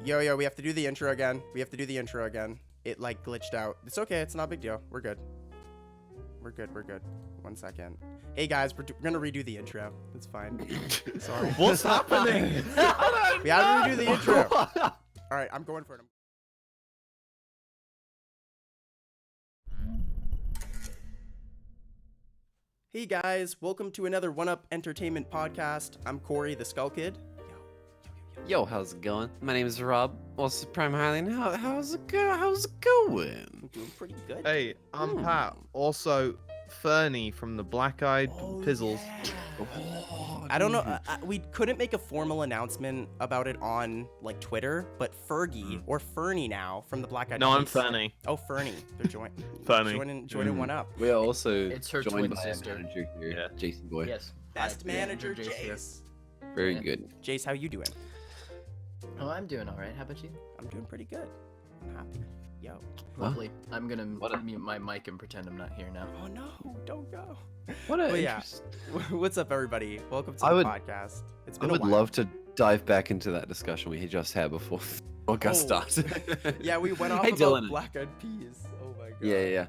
Yo, we have to do the intro again. It like glitched out. It's okay. It's not a big deal. We're good. We're good. 1 second. Hey guys, we're gonna redo the intro. It's fine. Sorry. What's happening? We have to redo the intro. All right, I'm going for it. Hey guys, welcome to another One Up Entertainment podcast. I'm Corey, TheSkullKid. Yo, how's it going? My name is Rob. Also, PrimeHylian. How's it going? I'm doing pretty good. Hey, I'm Pat. Also, Fernie from the Black Eyed Pizzles. Yeah. I don't know. We couldn't make a formal announcement about it on like Twitter, but Fergie or Fernie now from the Black Eyed. No, I'm Peas. Fernie. Oh, Fernie. They're Fernie. joining One Up. We are also It's her joined twin by sister. a manager here, Yeah. Jason Boy. Yes. Best Hi, manager, Jace here. Jace. Very Yeah. good. Jace, how you doing? Oh, I'm doing all right. How about you? I'm doing pretty good. I'm happy. Yo. Lovely. I'm gonna What a- mute my mic and pretend I'm not here now. Oh no, don't go. What a Well, yeah. interest- What's up, everybody? Welcome to I the would- podcast. It's I been a would while. love to dive back into that discussion we just had before podcast started. Yeah, we went off Hey, about Dylan. Black Eyed Peas. Oh my god. Yeah.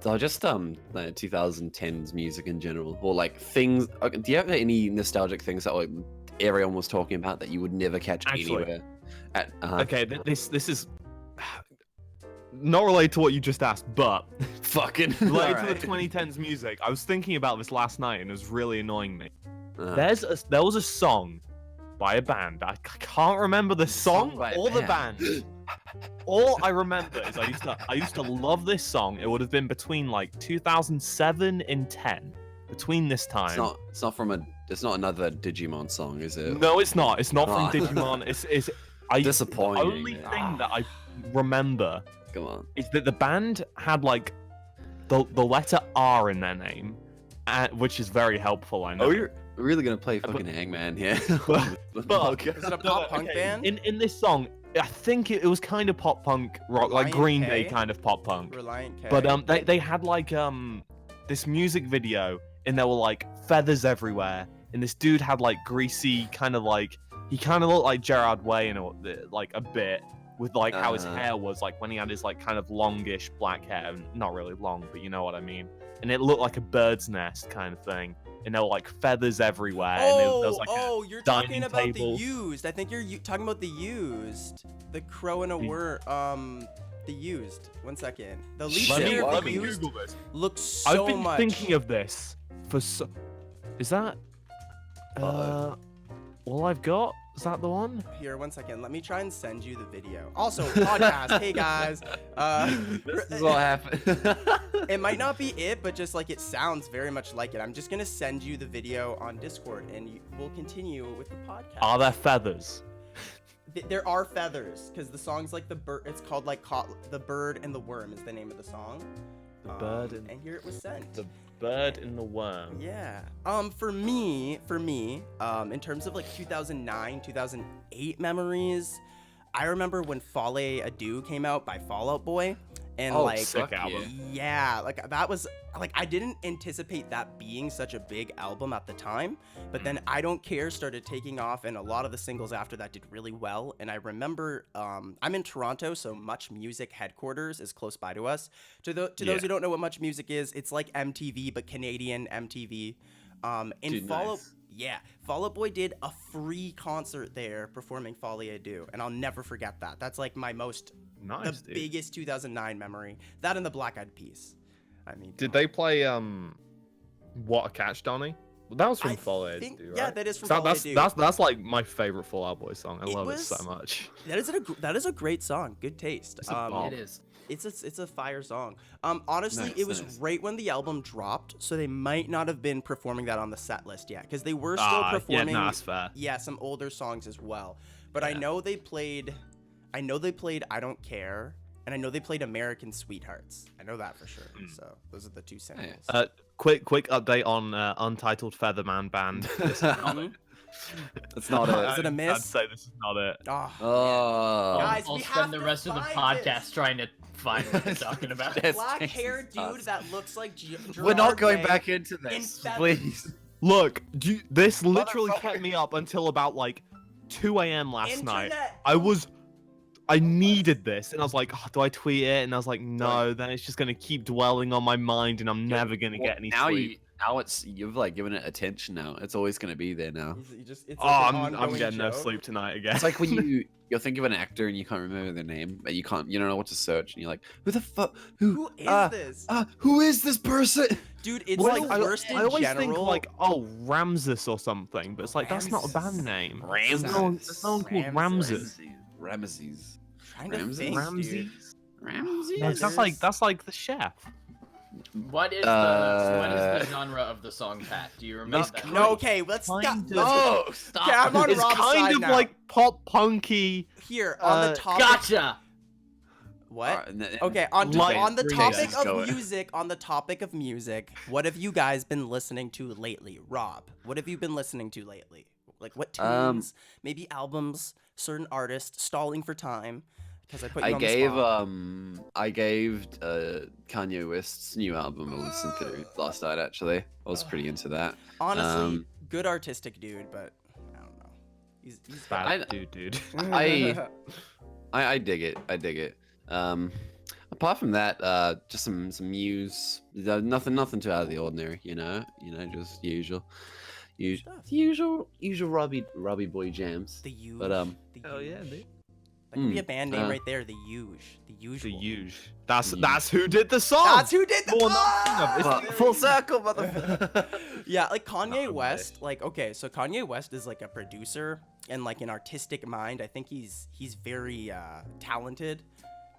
So just like 2010s music in general, or like things. Okay, do you have any nostalgic things that like everyone was talking about that you would never catch Actually. anywhere? Okay, this is not related to what you just asked, but Fucking related alright. to the 2010s music. I was thinking about this last night and it was really annoying me. Uh, There was a song by a band. I can't remember the song by a or the band. band. All I remember is I used to love this song. It would have been between like 2007 and 10. Between this time. it's not another Digimon song, is it? No, it's not. It's not Ah. from Digimon. It's Disappointing. The only man. thing that I remember Come on. is that the band had like the letter R in their name, which is very helpful. I know. Oh, you're really gonna play But- fucking Hangman here? But- Is it a pop punk band? In this song, I think it was kind of pop punk rock, like Reliant Green K? Day kind of pop punk. Reliant K. But they had like this music video, and there were like feathers everywhere, and this dude had like greasy kind of like he kind of looked like Gerard Way in like a bit with like how his Uh-huh. hair was like when he had his like kind of longish black hair, not really long, but you know what I mean. And it looked like a bird's nest kind of thing, and there were like feathers everywhere, and there was like you're dining talking about table. the Used. I think you're talking about the Used. The Crow and a The- Word. The Used. 1 second. The lead Let me- singer let of the me Used Google this. looks so I've been much. thinking of this for so. Is that? All I've got? Is that the one? Here, 1 second. Let me try and send you the video. Also, podcast. Hey guys. This is what happened. It might not be it, but just like it sounds very much like it. I'm just gonna send you the video on Discord, and we'll continue with the podcast. Are there feathers? There are feathers, because the song's like the bird. It's called like The Bird and the Worm is the name of the song. The bird and and here it was sent. the bird and the worm. Yeah. For me, in terms of like 2009, 2008 memories, I remember when Fale Ado came out by Fall Out Boy, and Oh, like, sick fuck album. yeah, like that was like I didn't anticipate that being such a big album at the time, but then I Don't Care started taking off, and a lot of the singles after that did really well. And I remember, I'm in Toronto, so Much Music headquarters is close by to us. To those who don't know what Much Music is, it's like MTV but Canadian MTV. And Dude, Fall Out Boy did a free concert there performing Fale Ado, and I'll never forget that. That's like my Nice, the dude. biggest 2009 memory. That and the Black Eyed Peas. I mean, Did they play What a Catch, Donny? Well, that was from I Fall Out, think- right? yeah, that is from So Fall Out Ado. that's like my favorite Fall Out Boy song. I It love it was- so much. that is a great song. Good taste. It's a bop. It is. It's a fire song. Honestly, Nice, it was nice. right when the album dropped, so they might not have been performing that on the set list yet, because they were still Yeah, performing. no, that's fair. Yeah, some older songs as well. But I Yeah. know they played I Don't Care, and I know they played American Sweethearts. I know that for sure. So those are the two singles. Quick update on Untitled Featherman Band. That's not it. Is it a miss? I'd say this is not it. Oh, Oh. Guys, I'll we have spend the to rest of the find podcast this. trying to find what you're talking about. That's black-haired Jason's dude thoughts. that looks like We're not Gerard going Way back into in this, feathers. please. Look, this literally Motherfucker. kept me up until about like 2 a.m. last night. Internet. I was I needed this, and I was like, oh, do I tweet it? And I was like, no. Then it's just gonna keep dwelling on my mind, and I'm never gonna get any sleep. Now you've like given it attention now. It's always gonna be there now. It's Oh, like an I'm ongoing getting no joke. sleep tonight again. It's like when you'll think of an actor and you can't remember their name, but you don't know what to search, and you're like, who the fuck? Who is this? Who is this person? Dude, it's Well, like I worst in always general. think like, oh, Ramses or something, but it's like that's not a band name. There's no one called Ramses. Ramses. Trying to Ramses? think, dude. Ramses. No, that's like the chef. What is the genre of the song, Pat? Do you remember that? No, okay, let's stop. Kind of. Oh, stop. Okay, I'm on It's Rob's kind side of now. like pop punky. Here on the topic. Gotcha. What? Okay, on Like the Green topic Day. of music, what have you guys been listening to lately? Rob, what have you been listening to lately? Like what tunes, maybe albums, certain artists, stalling for time? Because I put you on the spot. I gave Kanye West's new album a listen to last night. Actually, I was pretty into that. Honestly, good artistic dude, but I don't know. He's Bad dude. I dig it. I dig it. Apart from that, just some Muse. Nothing too out of the ordinary. You know, just usual Robbie boy jams. the Huge. But Hell yeah, dude. That could be a band name right there. The Huge. The Usual. The Huge. That's who did the song. That's who did the Well, song. no, it's full circle, motherfucker. Yeah, like Kanye Not West. Like, okay, so Kanye West is like a producer and like an artistic mind. I think he's very talented.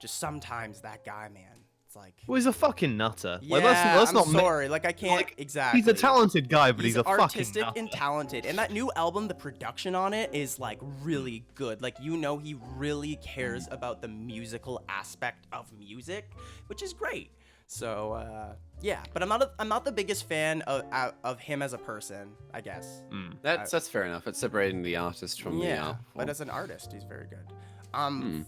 Just sometimes that guy, man, it's like. Well, he's a fucking nutter. Yeah, Like, let's I'm not sorry. Like, I can't like, exactly. He's a talented guy, but he's a fucking artistic nutter. and talented. And that new album, the production on it is like really good. Like, you know, he really cares about the musical aspect of music, which is great. So yeah, but I'm not the biggest fan of him as a person, I guess. That's fair enough. It's separating the artist from the art. But as an artist, he's very good.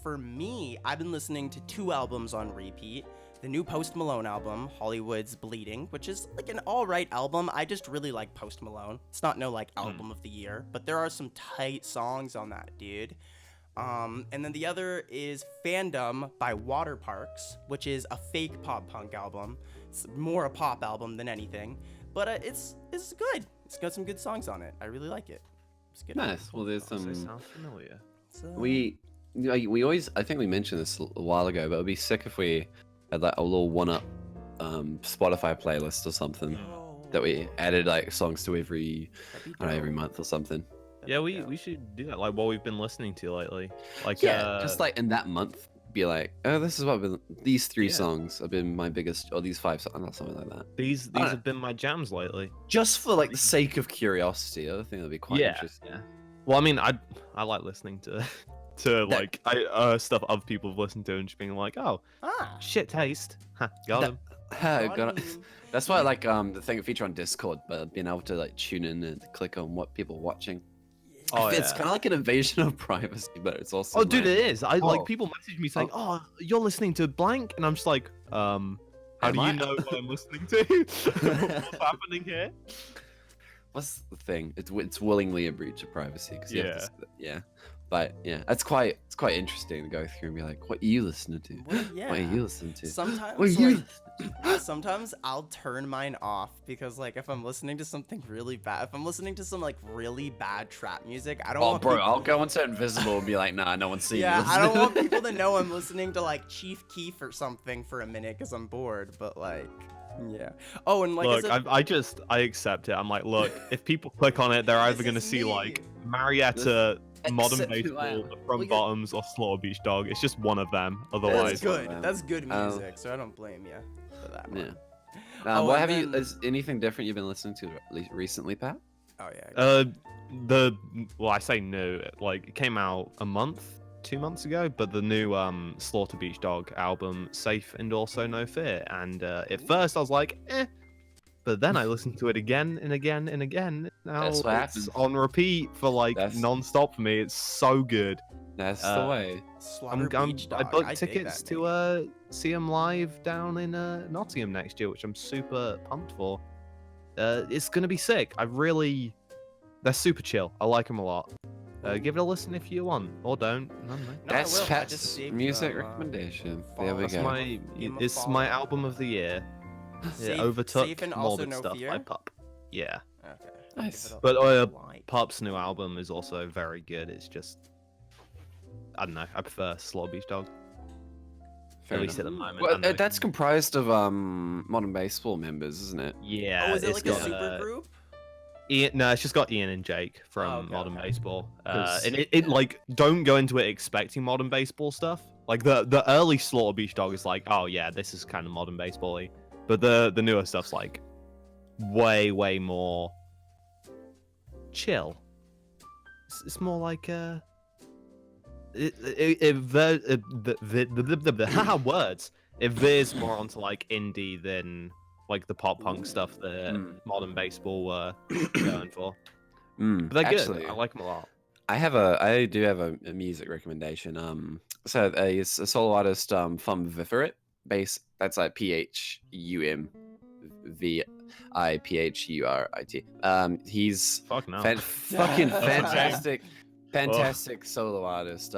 For me, I've been listening to 2 albums on repeat. The new Post Malone album, Hollywood's Bleeding, which is like an alright album. I just really like Post Malone. It's not no like album of the year, but there are some tight songs on that, dude. And then the other is Fandom by Waterparks, which is a fake pop punk album. It's more a pop album than anything, but it's good. It's got some good songs on it. I really like it. It's good. Nice. Well, there's They some. sound familiar. So, We always. I think we mentioned this a while ago, but it'd be sick if we had like a little one-up Spotify playlist or something that we added like songs to every month or something. Yeah, we should do that. Like what we've been listening to lately. Like Just like in that month, be like, oh, this is what these 3 songs have been my biggest, or these 5 songs, or something like that. these have been my jams lately. Just for like the sake of curiosity, I think that'd be quite interesting. Yeah. Well, I mean, I like listening to like stuff other people have listened to and just being like, oh, shit taste. Huh, got him. Got it. That's why I like the thing feature on Discord, but being able to like tune in and click on what people are watching. Oh, It's yeah. kind of like an invasion of privacy, but it's also. Oh, dude, like, it is. Like people message me saying, "Oh, you're listening to blank," and I'm just like, how Am do you I? know what I'm listening to? What's happening here? What's the thing? It's willingly a breach of privacy because Yeah. But yeah, it's quite interesting to go through and be like, what are you listening to? Well, yeah. What are you listening to? Sometimes, What are you like, sometimes I'll turn mine off because, like, if I'm listening to something really bad, if I'm listening to some like really bad trap music, I don't Oh, want bro, people- I'll go into invisible and be like, nah, no one's seeing Yeah, you. I don't want people to know I'm listening to like Chief Keef or something for a minute because I'm bored. But like, yeah. Oh, and like, Look, as a- I accept it. I'm like, look, if people click on it, they're either This gonna is see me. like Marietta, Modern Accept who I Baseball, am. The Front Look at- Bottoms, or Slaughter Beach Dog. It's just one of them. that's Otherwise, good. man. That's good music. So I don't blame you for that. Yeah. One. Oh, What and have you? then- Is anything different you've been listening to recently, Pat? Oh yeah. well, I say new. Like it came out 2 months ago, but the new Slaughter Beach Dog album, Safe and Also No Fear. And at first I was like, eh. But then I listened to it again and again and again. Now That's what it's happens. on repeat for like non-stop for me. It's so good. That's the way. Slaughter Beach I Dog. booked dig tickets that name. to see him live down in Nottingham next year, which I'm super pumped for. It's gonna be sick. They're super chill. I like them a lot. Give it a listen if you want, or don't. I don't know. No, I That's will. I Pat's just saved music them, recommendation. follow There we That's go. my. Give 'em a It's my follow. album of the year. Safe- It overtook Safe and also Morbid No Stuff Fear? by Pup. Yeah, Okay. Nice. Give it a but like. Pup's new album is also very good. It's just, I don't know. I prefer Slaughter Beach Dog. Fair At least at enough. the moment. Well, I know. that's comprised of Modern Baseball members, isn't it? Yeah. Oh, is it it's like a got, super group? Ian, no, it's just got Ian and Jake from Oh, okay, Modern okay. Baseball. 'Cause- And it like don't go into it expecting Modern Baseball stuff. Like the early Slaughter Beach Dog is like, oh yeah, this is kind of Modern Baseball-y. But the newer stuff's like way more chill. It's more like words. It veers more onto like indie than like the pop punk stuff that Modern Baseball were going for. But they're Actually, good. I like them a lot. I do have a music recommendation. So it's a solo artist from Viferit base. That's like PHUMVIPHURIT. He's Fuck no. fucking That's fantastic solo artist.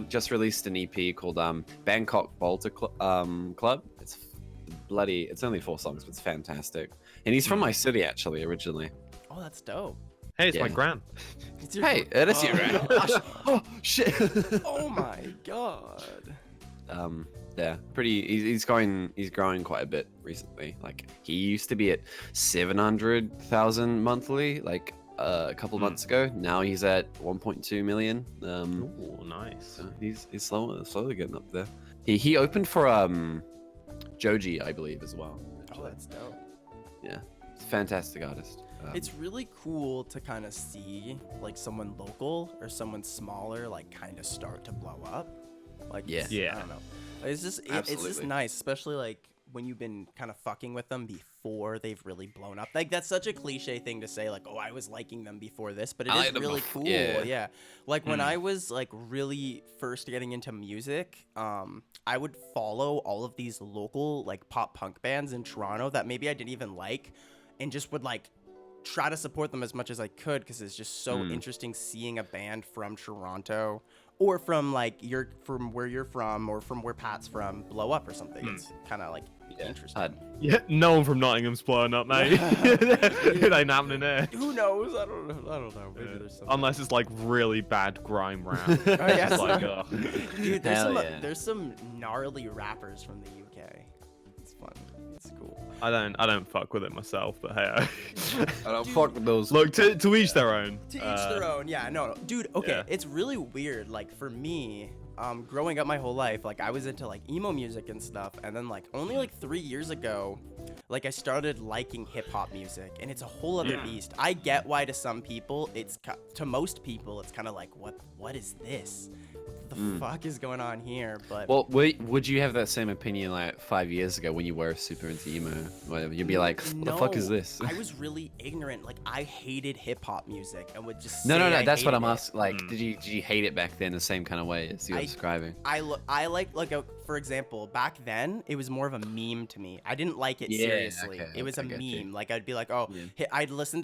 Just released an EP called Bangkok Bolter Club. It's bloody. It's only 4 songs, but it's fantastic. And he's from my city actually originally. Oh, that's dope. Hey, it's my Yeah. gran. It's your Hey, group. it is you, right? Oh shit. Oh my god. Yeah, pretty. He's growing quite a bit recently. Like he used to be at 700,000 monthly, like a couple months ago. Now he's at 1.2 million. Ooh, nice. So he's slowly getting up there. He opened for Joji, I believe, as well. Oh, that's dope. Yeah, it's a fantastic artist. It's really cool to kind of see like someone local or someone smaller like kind of start to blow up. Like Yeah. it's- Yeah. I don't know. It's just it's just Absolutely. nice, especially like when you've been kind of fucking with them before they've really blown up. Like that's such a cliche thing to say, like, oh, I was liking them before this, but it I is liked them really before- cool. yeah. Yeah. Like when I was like really first getting into music, I would follow all of these local like pop punk bands in Toronto that maybe I didn't even like, and just would like try to support them as much as I could because it's just so interesting seeing a band from Toronto or from like from where you're from or from where Pat's from blow up or something. It's kind of like interesting. Yeah, no one from Nottingham's blowing up, mate. It ain't happening there. Who knows? I don't know. Maybe Yeah. there's something. Unless it's like really bad grime rap. yeah, It's like, oh. Dude, Hell yeah. there's some gnarly rappers from the UK. It's fun. It's cool. I don't fuck with it myself, but hey. I don't fuck with those. Look, to each their own. To each their own. Yeah, no. Dude, okay. Yeah. It's really weird. Like for me, growing up my whole life, like I was into like emo music and stuff, and then like only like 3 years ago, like I started liking hip hop music, and it's a whole other beast. I get why to some people to most people it's kind of like what is this? What the fuck is going on here? But Well, would you have that same opinion like 5 years ago when you were super into emo? Whatever, you'd be like, what the fuck is no, this? I was really ignorant. Like I hated hip hop music and would just No, say I that's what hated I'm it. asking. Like, did you hate it back then the same kind of way as you're describing? I like for example, back then it was more of a meme to me. I didn't like it Yeah, seriously. okay, It was I a get you. meme. Like I'd be like, oh, Yeah. I'd listen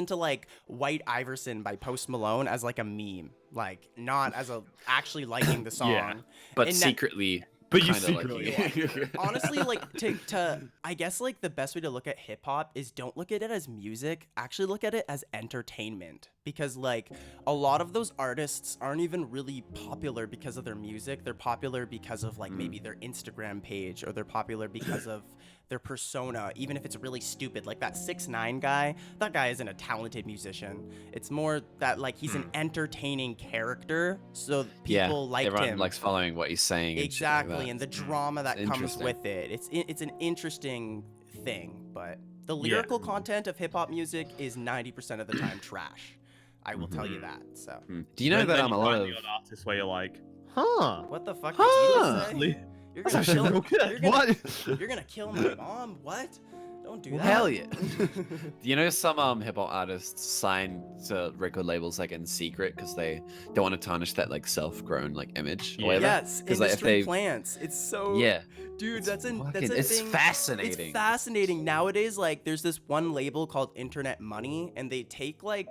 to like White Iverson by Post Malone as like a meme, like not as a actually liking the song. Yeah, But And that- secretly, But you kinda like secretly it. Honestly, like to I guess like the best way to look at hip hop is don't look at it as music, actually look at it as entertainment, because like a lot of those artists aren't even really popular because of their music. They're popular because of like maybe their Instagram page, or they're popular because of their persona, even if it's really stupid. Like that 6ix9ine guy, that guy isn't a talented musician. It's more that like he's an entertaining character, so people liked everyone him. likes following what he's saying. And shit like Exactly, that. and the drama that comes Interesting. with it. It's an interesting thing, but the lyrical content of hip hop music is 90% of the time trash. I will tell you that. So, Do you know that Then a you lot find of the odd artists where you're like, huh? what the fuck Huh. did you say? You're That's gonna actually kill real good. You're gonna, What? You're gonna kill my mom? What? Don't do that. hell yeah. Do you know some hip hop artists sign to record labels like in secret because they don't want to tarnish that like self-grown like image? Or Yeah. whatever? Yes, 'Cause, like, if industry they- plants. It's so Yeah. dude. That's a It's thing. fascinating. It's fascinating nowadays. Like, there's this one label called Internet Money, and they take like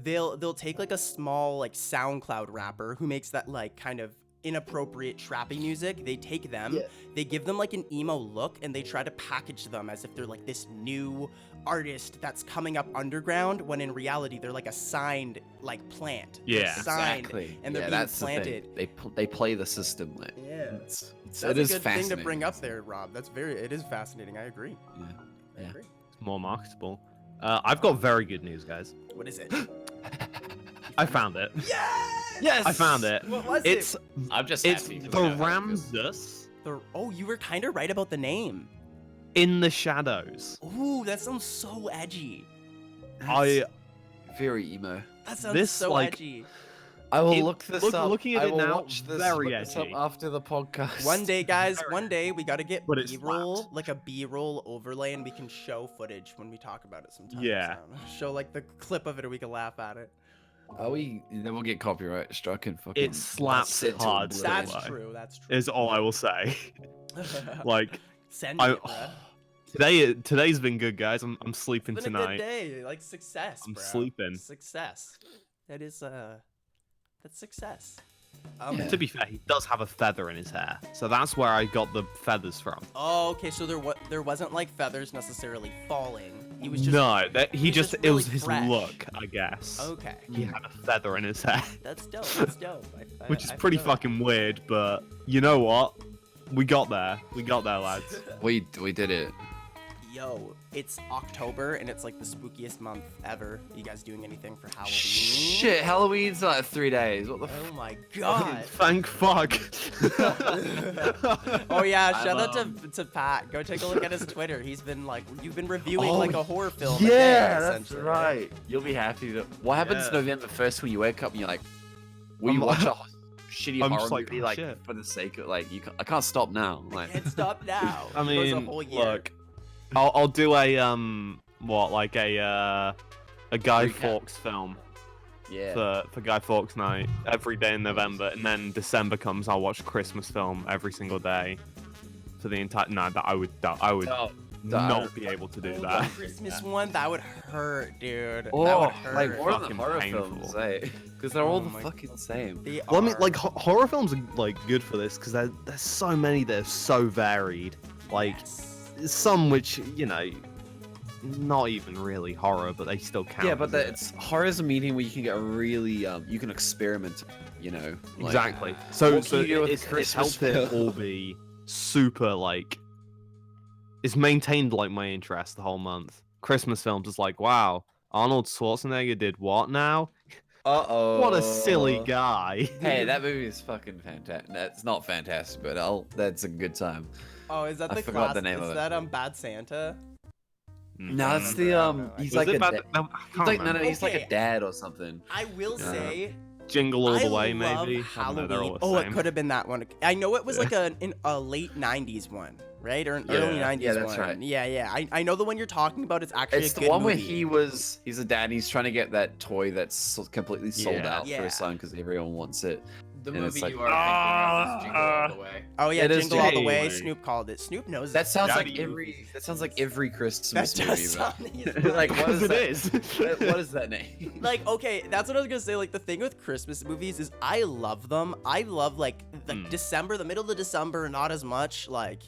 they'll take like a small like SoundCloud rapper who makes that like kind of inappropriate trappy music. They take them, they give them like an emo look, and they try to package them as if they're like this new artist that's coming up underground, when in reality they're like a signed like plant. They're Yeah. signed, Exactly. and they're being that's planted. The thing. They play the system. Like, Yeah. it's, That's it a is good thing fascinating. to bring up there, Rob. It is fascinating. I agree. Yeah. I Yeah. agree. It's more marketable. I've got very good news, guys. What is it? I found it. Yes. I found it. What was It's I'm just it's happy. to the know how it goes. Ramsus Oh, you were kind of right about the name. in the shadows. Ooh, that sounds so edgy. Very emo. That sounds This, so like, edgy. I will look this up. looking at I it will now, watch this, very look this up edgy. after the podcast. One day, guys, one day we gotta get But it B-roll, slapped. like a B-roll overlay, and we can show footage when we talk about it sometimes. Yeah. Show like the clip of it, and we can laugh at it. Are we? Then we'll get copyright struck and fucking. It slaps sent to hard. oblivion. That's Lie. true. That's true. Is all I will say. Like Send I it, bruh. today's been good, guys. I'm sleeping It's been a good tonight. day. Like success, I'm bro. sleeping. Success. That is that's success. Yeah. To be fair, he does have a feather in his hair, so that's where I got the feathers from. Oh, okay. So there wasn't like feathers necessarily falling. He was just No, he was just just it was really his fresh. look, I guess. okay. He had a feather in his hair, That's dope. That's dope. which is I pretty feel that. fucking weird, but you know what? We got there. We got there, lads. We did it. Yo, it's October and it's like the spookiest month ever. You guys doing anything for Halloween? Shit, Halloween's like 3 days. What the? Oh my god. Thank fuck. Oh yeah, I shout out love- to Pat. Go take a look at his Twitter. He's been like, you've been reviewing Oh, like a horror film. a day, Yeah, that's essentially. right. You'll be happy to. What happens Yeah. November 1st when you wake up and you're like, will you I'm- watch a shitty I'm horror just like, movie oh, like shit. for the sake of like I can't stop now. I Like, can't stop now. I It goes a mean, whole year. look, I'll do a like a Guy Recap. Fawkes film yeah. for Guy Fawkes night every day in November, and then December comes, I'll watch a Christmas film every single day for the entire. No, that I would Oh, not be able to do Oh, that. the Christmas one, that would hurt, dude. that Oh, would hurt. like more of the Fucking horror painful. films, eh? Because they're all Oh the my fucking same. They Well, I mean, are. like horror films are like good for this because there's so many that are so varied. Like Yes. some which not even really horror, but they still count. Yeah, but as it. it's horror is a medium where you can get a really you can experiment. You know. Like, Exactly. So, What so can you do with a it's Christmas helped it film? all be super like. It's maintained like my interest the whole month. Christmas films is like, wow, Arnold Schwarzenegger did what now? Uh-oh. What a silly guy. Hey, that movie is fucking fantastic. That's not fantastic, but that's a good time. Oh, is that I the forgot class? the name is of it. that Bad Santa? No, I it's remember, the I don't know. he's Was like it a bad? da- No, I he's can't like no, remember. he's like Okay. a dad or something. I will Yeah. say, Jingle All the Way, love maybe. I don't know, Halloween. they're all the Oh, it same. could have been that one. I know it was Yeah. like a late '90s one, right? Or an Yeah. early '90s Yeah, that's one. right. Yeah. I know the one you're talking about. It's actually It's a the good one where movie. he's a dad and he's trying to get that toy that's completely sold Yeah. out for Yeah. his son because everyone wants it. The And it's movie like, you are thinking of is Jingle All the Way. Oh yeah, It is Jingle All the Jingle Way. All the Way. Snoop called it. Snoop knows That sounds Daddy like movies. every Christmas That movie. does but- sound like like what is It that? is. What is that name? Like, okay, that's what I was gonna say. Like, the thing with Christmas movies is I love them. I love like December, the middle of December, not as much. Like,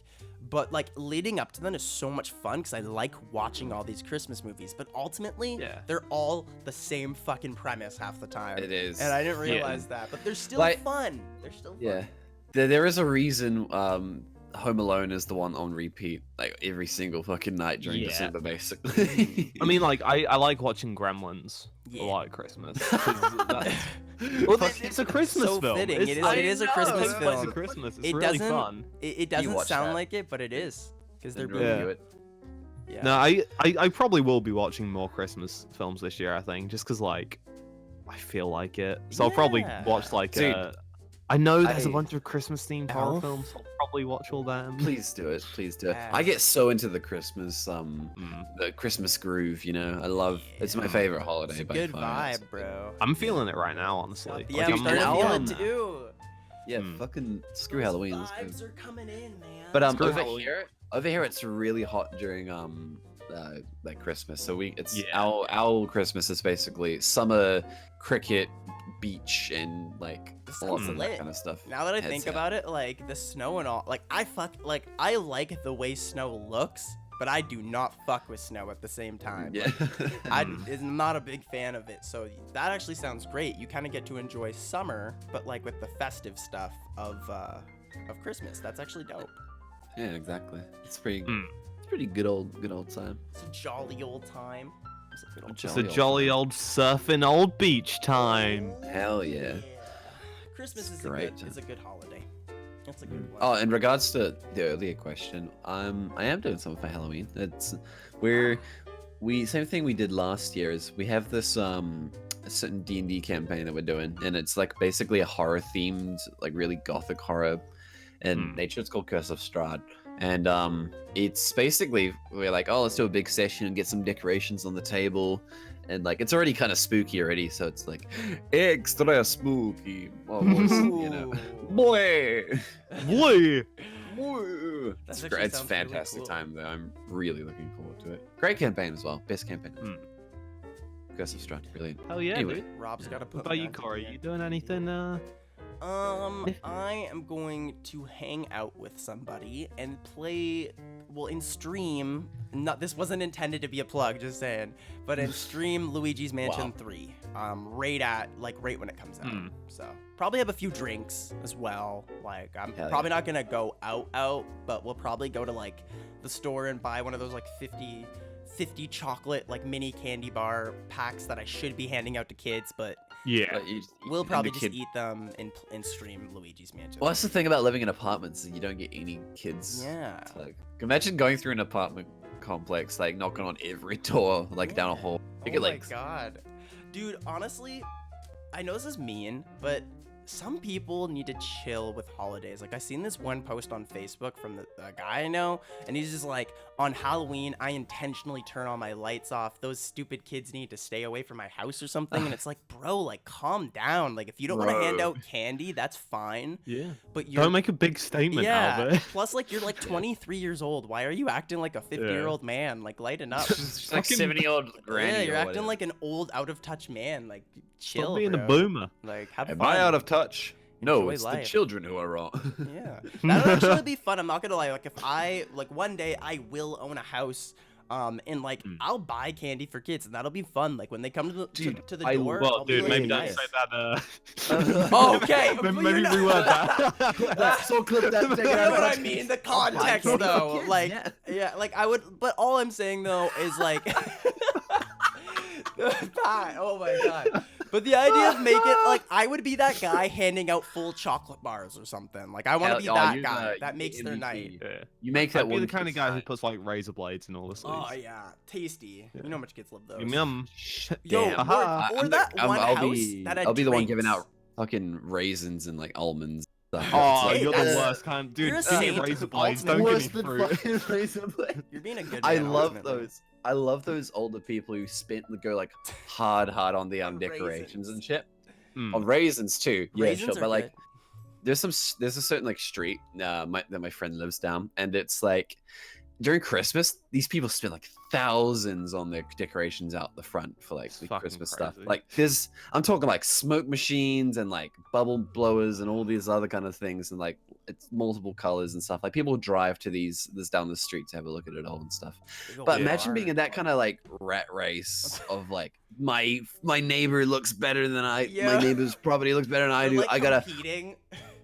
but like leading up to them is so much fun because I like watching all these Christmas movies. But ultimately, Yeah. they're all the same fucking premise half the time. It is. And I didn't Yeah. realize that. But they're still Like- fun. They're still fun. Yeah, there is a reason. Home Alone is the one on repeat like every single fucking night during Yeah. December, basically. I mean, like, I like watching Gremlins Yeah. a lot at Christmas. 'cause that's- Well, it's a Christmas so film. fitting. It's, It is a Christmas It's like film. a Christmas. It's It really doesn't- fun. It doesn't watch sound that. like it, but it is because they're And being. review it. Yeah. No, I probably will be watching more Christmas films this year. I think just because like I feel like it. So I'll probably Yeah. watch like. Dude, I know there's a I- bunch of Christmas themed horror Elf? films. So I'll probably watch all them. Please do it. Please do it. Yeah. I get so into the Christmas Mm. the Christmas groove. You know, I love. It's my favorite holiday. It's a by good far. vibe, bro. I'm feeling it right now, honestly. Yeah, Like, I'm I'm starting to now feel on it that. too. Yeah, Mm. fucking screw Halloween. Let's go. Vibes are coming in, man. But Screw over Halloween. here, it's really hot during like Christmas. So it's Yeah. our Christmas is basically summer cricket, beach, and like This lots sounds of lit. that kind of stuff. Now that I Heads think out. about it, like the snow and all, like I like the way snow looks, but I do not fuck with snow at the same time. Yeah. I'm not a big fan of it, so that actually sounds great. You kind of get to enjoy summer, but like with the festive stuff of Christmas. That's actually dope. Yeah, exactly. It's pretty. Mm. It's pretty good old time. It's a jolly old time. It's a good old Just Jolly a old jolly time. old surfing old beach time. Hell yeah. Christmas It's is a great. good holiday. It's a good one. Oh, in regards to the earlier question, I am doing something for Halloween. Same thing we did last year is we have this a certain D&D campaign that we're doing, and it's like basically a horror themed, like really gothic horror, and nature. It's called Curse of Strahd, and it's basically we're like, oh, let's do a big session and get some decorations on the table. And like it's already kind of spooky already, so it's like extra spooky, almost, you know. Boy, Boy. That's It's actually great. It's sounds really fantastic cool. time though. I'm really looking forward to it. Great campaign as well. Best campaign. Curse of Strahd, brilliant. Hell yeah, Anyway. dude. Rob's got to put. What about me you, on to Corey? the You doing anything? I am going to hang out with somebody and play, well, in stream. Not this wasn't intended to be a plug, just saying. But in stream, Luigi's Mansion 3. Right when it comes out. So probably have a few drinks as well. Like I'm Hell probably not gonna go out, but we'll probably go to like the store and buy one of those like 50 chocolate like mini candy bar packs that I should be handing out to kids, but Yeah. But we'll and probably the just kid- eat them in stream Luigi's Mansion. Well, that's the thing about living in apartments is you don't get any kids. Yeah. It's like imagine going through an apartment complex, like knocking on every door, like down a hall. You Oh get my like god. Dude, honestly, I know this is mean, but some people need to chill with holidays. Like I seen this one post on Facebook from a guy I know, and he's just like, on Halloween, I intentionally turn all my lights off. Those stupid kids need to stay away from my house or something. And it's like, bro, like calm down. Like if you don't want to hand Bro. out candy, that's fine. Yeah. But you're Don't make a big statement out of yeah. it. Plus, like you're like 23 years old. Why are you acting like a 50-year-old man? Like lighten up. just like Fucking- 70-year-old granny. Yeah, you're or acting whatever. like an old, out of touch man. Like chill, Stop being a bro. boomer. Like have Am fun. I out of touch? No, Enjoy it's the life. children who are wrong. Yeah, that would actually be fun. I'm not gonna lie. Like if I like one day I will own a house, and like I'll buy candy for kids, and that'll be fun. Like when they come to the Dude, to the I- door. Well, I'll be dude, like, maybe don't nice. say that. Oh, okay, Maybe, but maybe you're reword not- that. So clip that. You know what I mean? The context, candy for though. kids, Like, yeah. yeah, like I would. But all I'm saying though is like, oh my god. But the idea of make it like I would be that guy handing out full chocolate bars or something. Like I want to be that guy. That makes their night. Yeah. You make that I'd be one the kind of kid's guy who night. puts like razor blades and all this. Oh yeah, tasty. You know how much kids love those. Yum. Yo, Damn. Aha. or that one I'll house be, that had I'll be the one drinks. giving out fucking raisins and like almonds. Stuff. Oh, Hey, you're the that's- worst kind. Dude, you're a give me saint. razor blades. Ultimate Don't Worse give me than fruit. fucking razor blade. You're being a good I man, love ultimately. those. I love those older people who go like hard on the On decorations raisins. and shit. Mm. On raisins too. Yeah, Raisins sure. are But like, good. there's a certain like street that my friend lives down, and it's like during Christmas, these people spend like thousands on their decorations out the front for like It's the fucking Christmas stuff. crazy. Like I'm talking like smoke machines and like bubble blowers and all these other kind of things, and like it's multiple colors and stuff. Like people drive to this down the street to have a look at it all and stuff. Big ol' But Yeah. imagine being in that kind of like rat race of like my neighbor looks better than Yeah. my neighbor's property looks better than I They're, do. like, I gotta competing.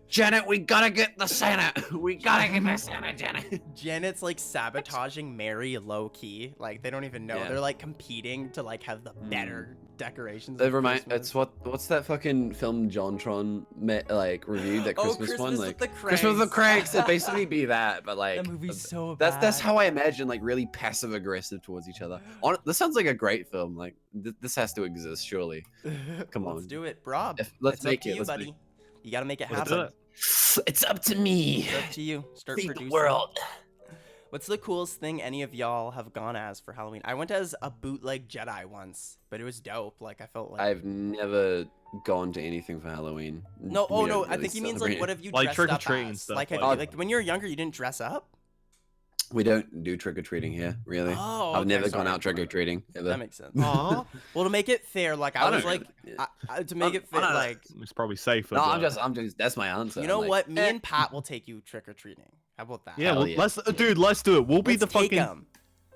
Janet, we gotta get the Santa. We gotta get the Santa, Janet. Janet's like sabotaging Mary low key. Like they don't even know. Yeah. They're like competing to like have the better decorations. That of remind Christmas. it's what's that fucking film JonTron like reviewed that Oh, Christmas one Christmas like with the Christmas with the Cranks. Cranks. It'd basically be that, but like That movie's so that's bad. how I imagine like really passive aggressive towards each other. This sounds like a great film. Like this has to exist surely. Come Let's on. do it, Rob. Let's it's make up to it. you, Let's buddy. make- You gotta make it Let's do happen. it. It's up to me. It's up to you. Start Save the producing. world. What's the coolest thing any of y'all have gone as for Halloween? I went as a bootleg Jedi once, but it was dope. Like I felt like I've never gone to anything for Halloween. no. We Oh don't no, I really think he means celebrate like what it. have you Like dressed trick or up treat and as? stuff Like, like have you, that. like when you were younger, you didn't dress up. We don't do trick or treating here, really. Oh, I've okay, never sorry. gone out trick or treating. That makes sense. Aw. Well, to make it fair, like I I was don't like, really- to make it I fair, don't know. like It's probably safer. No, but- I'm just. That's my answer. you know I'm like, what? Me eh. and Pat will take you trick or treating. How about that? Yeah, Hell well, yeah. let's let's do it. We'll be Let's the take fucking 'em.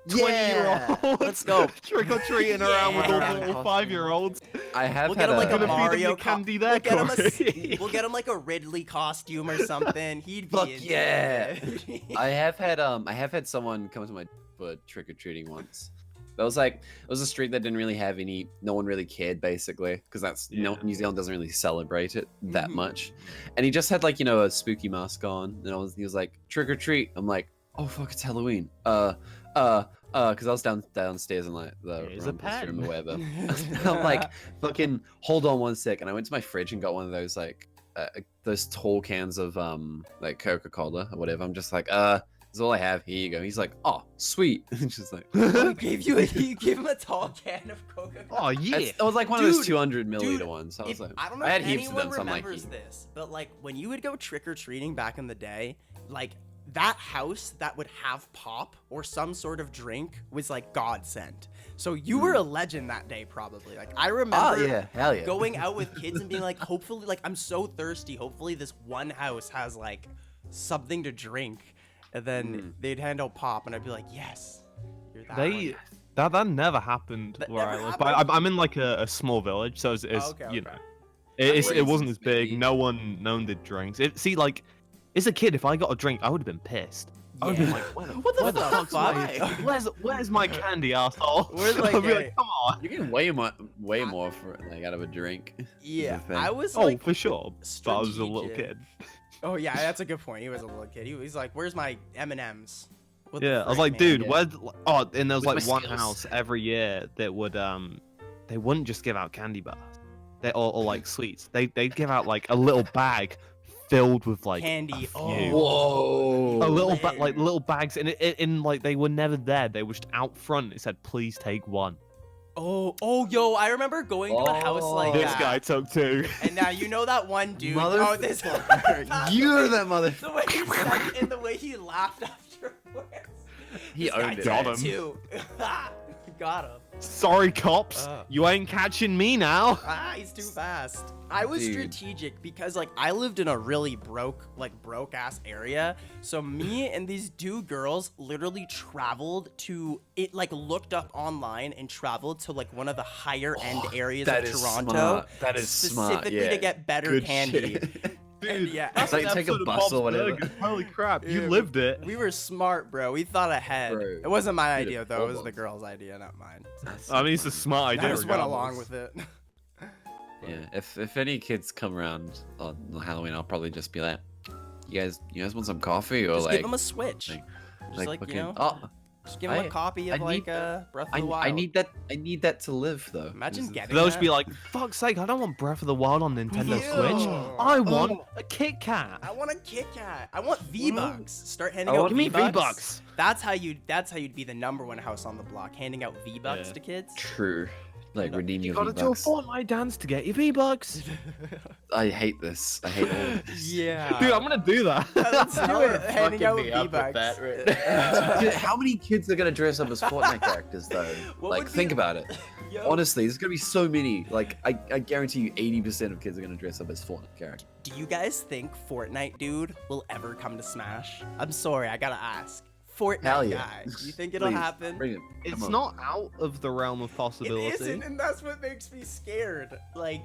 20-year-olds. Let's go. Trick or treating around with all Yeah. the little 5-year-olds. I have We'll had get him like a Gonna feed them Mario the candy there, We'll get him Corey. we'll get him like a Ridley costume or something. He'd be Fuck into yeah. it. I have had someone come to my for trick or treating once. That was like it was a street that didn't really have any. No one really cared basically because that's Yeah. New Zealand doesn't really celebrate it that Mhm. much. And he just had like a spooky mask on, and he was like trick or treat. I'm like, oh fuck, it's Halloween. Because I was downstairs in like the Here's a rumpus room pen. or whatever. I'm like, fucking hold on one sec, and I went to my fridge and got one of those like those tall cans of like Coca-Cola or whatever. I'm just like, this is all I have. Here you go. He's like, oh sweet. Just like, you gave him a tall can of Coca-Cola. Oh yeah. it was like one of those Dude, 200 milliliter dude, ones. So I was like, I don't know I had if heaps of anyone them, so I'm like, remembers this, but like when you would go trick or treating back in the day, like that house that would have pop or some sort of drink was like God sent. So you were a legend that day, probably. Like I remember oh yeah, hell yeah. going out with kids and being like, hopefully, like I'm so thirsty. Hopefully this one house has like something to drink, and then they'd hand out pop, and I'd be like, yes, you're that one. That never happened That where never I live. happened? But I'm in like a small village, so it's okay, you okay. know, it crazy, wasn't as big. maybe. No one did drinks. See, like, as a kid, if I got a drink, I would have been pissed. I would have been Yeah. like, What the fuck's fuck? where's my candy, asshole? Where's, like, I'd be yeah. like, come on. You get way more for like out of a drink. Yeah, thing. I was Oh, like, for sure. But I was a little strategic. kid. oh yeah, that's a good point. He was a little kid. He was like, where's my M&Ms? What the Yeah, I was frick, like, man? dude, Yeah. where's oh, and there was Where's like my one skills? house every year that would they wouldn't just give out candy bars, or like sweets. They'd give out like a little bag filled with like Candy. a few. Whoa. A little lit. like little bags, and in like they were never there. They were just out front. It said, "Please take one." Oh, yo, I remember going to a house like This that. guy took two. And now you know that one dude. Mother- Oh, this You're that mother. The way he said it and the way he laughed afterwards. He This guy owned it. did Got him. Too. Got him. Sorry, cops. Oh. You ain't catching me now. He's too fast. I was Dude. strategic because like I lived in a really broke ass area. So me and these two girls literally traveled to it, like looked up online and traveled to like one of the higher end areas that of is Toronto. smart. That is smart, specifically yeah. to get better Good candy. shit. And yeah. That's like an take a episode of bus Bob's or whatever. Burgers. Holy crap, Yeah, you lived it. We were smart, bro. We thought ahead. Bro, It wasn't my dude, idea though. It was Bobo. the girl's idea, not mine. I mean, it's a smart I idea. just went regardless. along with it. Yeah, if any kids come around on Halloween, I'll probably just be like, you guys want some coffee or Just like give them a Switch. like- Just like, fucking, you know, oh, just give them a I- copy I of need like that. Breath of the Wild. I need that to live though. Imagine This is- getting They'll that. just be like, fuck's sake, I don't want Breath of the Wild on Nintendo Ew. Switch. I want Oh. a Kit Kat. I want a Kit Kat. I want V-Bucks. Start handing I out want- Give me V-Bucks. V-Bucks. That's how you'd be the #1 house on the block, handing out V-Bucks Yeah. to kids. True. Like redeem You your gotta do a V-Bucks. Fortnite dance to get your V-Bucks. I hate this. I hate all of this. Yeah. Dude, I'm gonna do that. Let's do You it. are Handing fucking out me up with V-Bucks. that right Dude, how many kids are gonna dress up as Fortnite characters though? What Like would think be- about it. Yo, Honestly, there's gonna be so many. Like I guarantee you 80% of kids are gonna dress up as Fortnite characters. do you guys think Fortnite dude will ever come to Smash? I'm sorry, I gotta ask. Fortnite Hell yeah. guy. You think it'll Please, happen? Bring it. It's Come on. not out of the realm of It possibility. isn't, and that's what makes me scared. Like,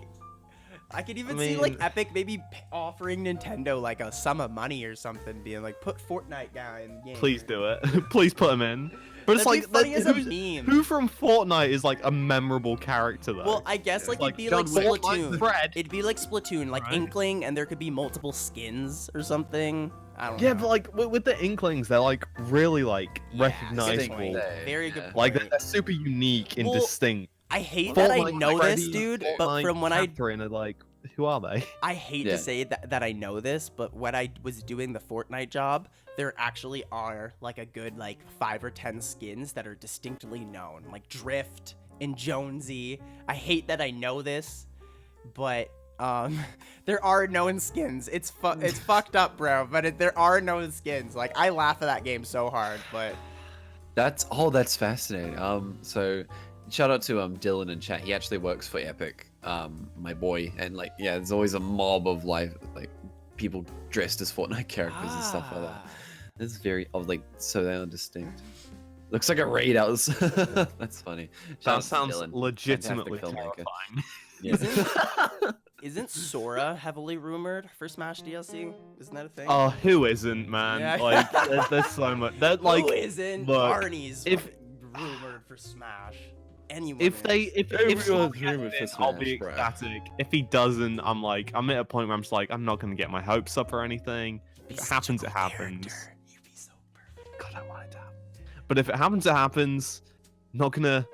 I could even I see like mean- Epic maybe offering Nintendo like a sum of money or something, being like, put Fortnite guy in the game. Please do it. Please put him in. But it's That'd like, be funny as a who's- meme. who from Fortnite is like a memorable character though? Well, I guess like Like it'd be John like Wick, Splatoon. Fred. It'd be like Splatoon, like Right. Inkling, and there could be multiple skins or something. I don't Yeah, know. but like with the Inklings, they're like really like Yeah, recognizable. good point. Yeah. Very good. Like point. they're super unique and Well, distinct. I hate that I Fortnite, know this, Freddy, dude, but Fortnite, from when I Catherine are like, who are they? I hate Yeah. to say that I know this, but when I was doing the Fortnite job, there actually are like a good like 5 or 10 skins that are distinctly known, like Drift and Jonesy. I hate that I know this, but there are known skins. It's fucked up, bro. But there are known skins. Like I laugh at that game so hard, but That's fascinating. So shout out to Dylan in chat. He actually works for Epic, my boy, and like there's always a mob of like people dressed as Fortnite characters and stuff like that. It's very so they are distinct. Looks like a raid out. That's funny. Shout out That to sounds Dylan. legitimately Fantastic terrifying. Isn't Sora heavily rumored for Smash DLC? Isn't that a thing? Oh, who isn't, man? Yeah. Like, there's so much. That like, Who isn't? look, Barney's if- rumored for Smash. Anyone if Everyone's Sonic rumored gets for it, I'll be Smash, bro. ecstatic. If he doesn't, I'm at a point where I'm just like, I'm not gonna get my hopes up or anything. If it happens, it happens. You'd be so perfect. God, I want it to happen. But if it happens, it happens. Not gonna,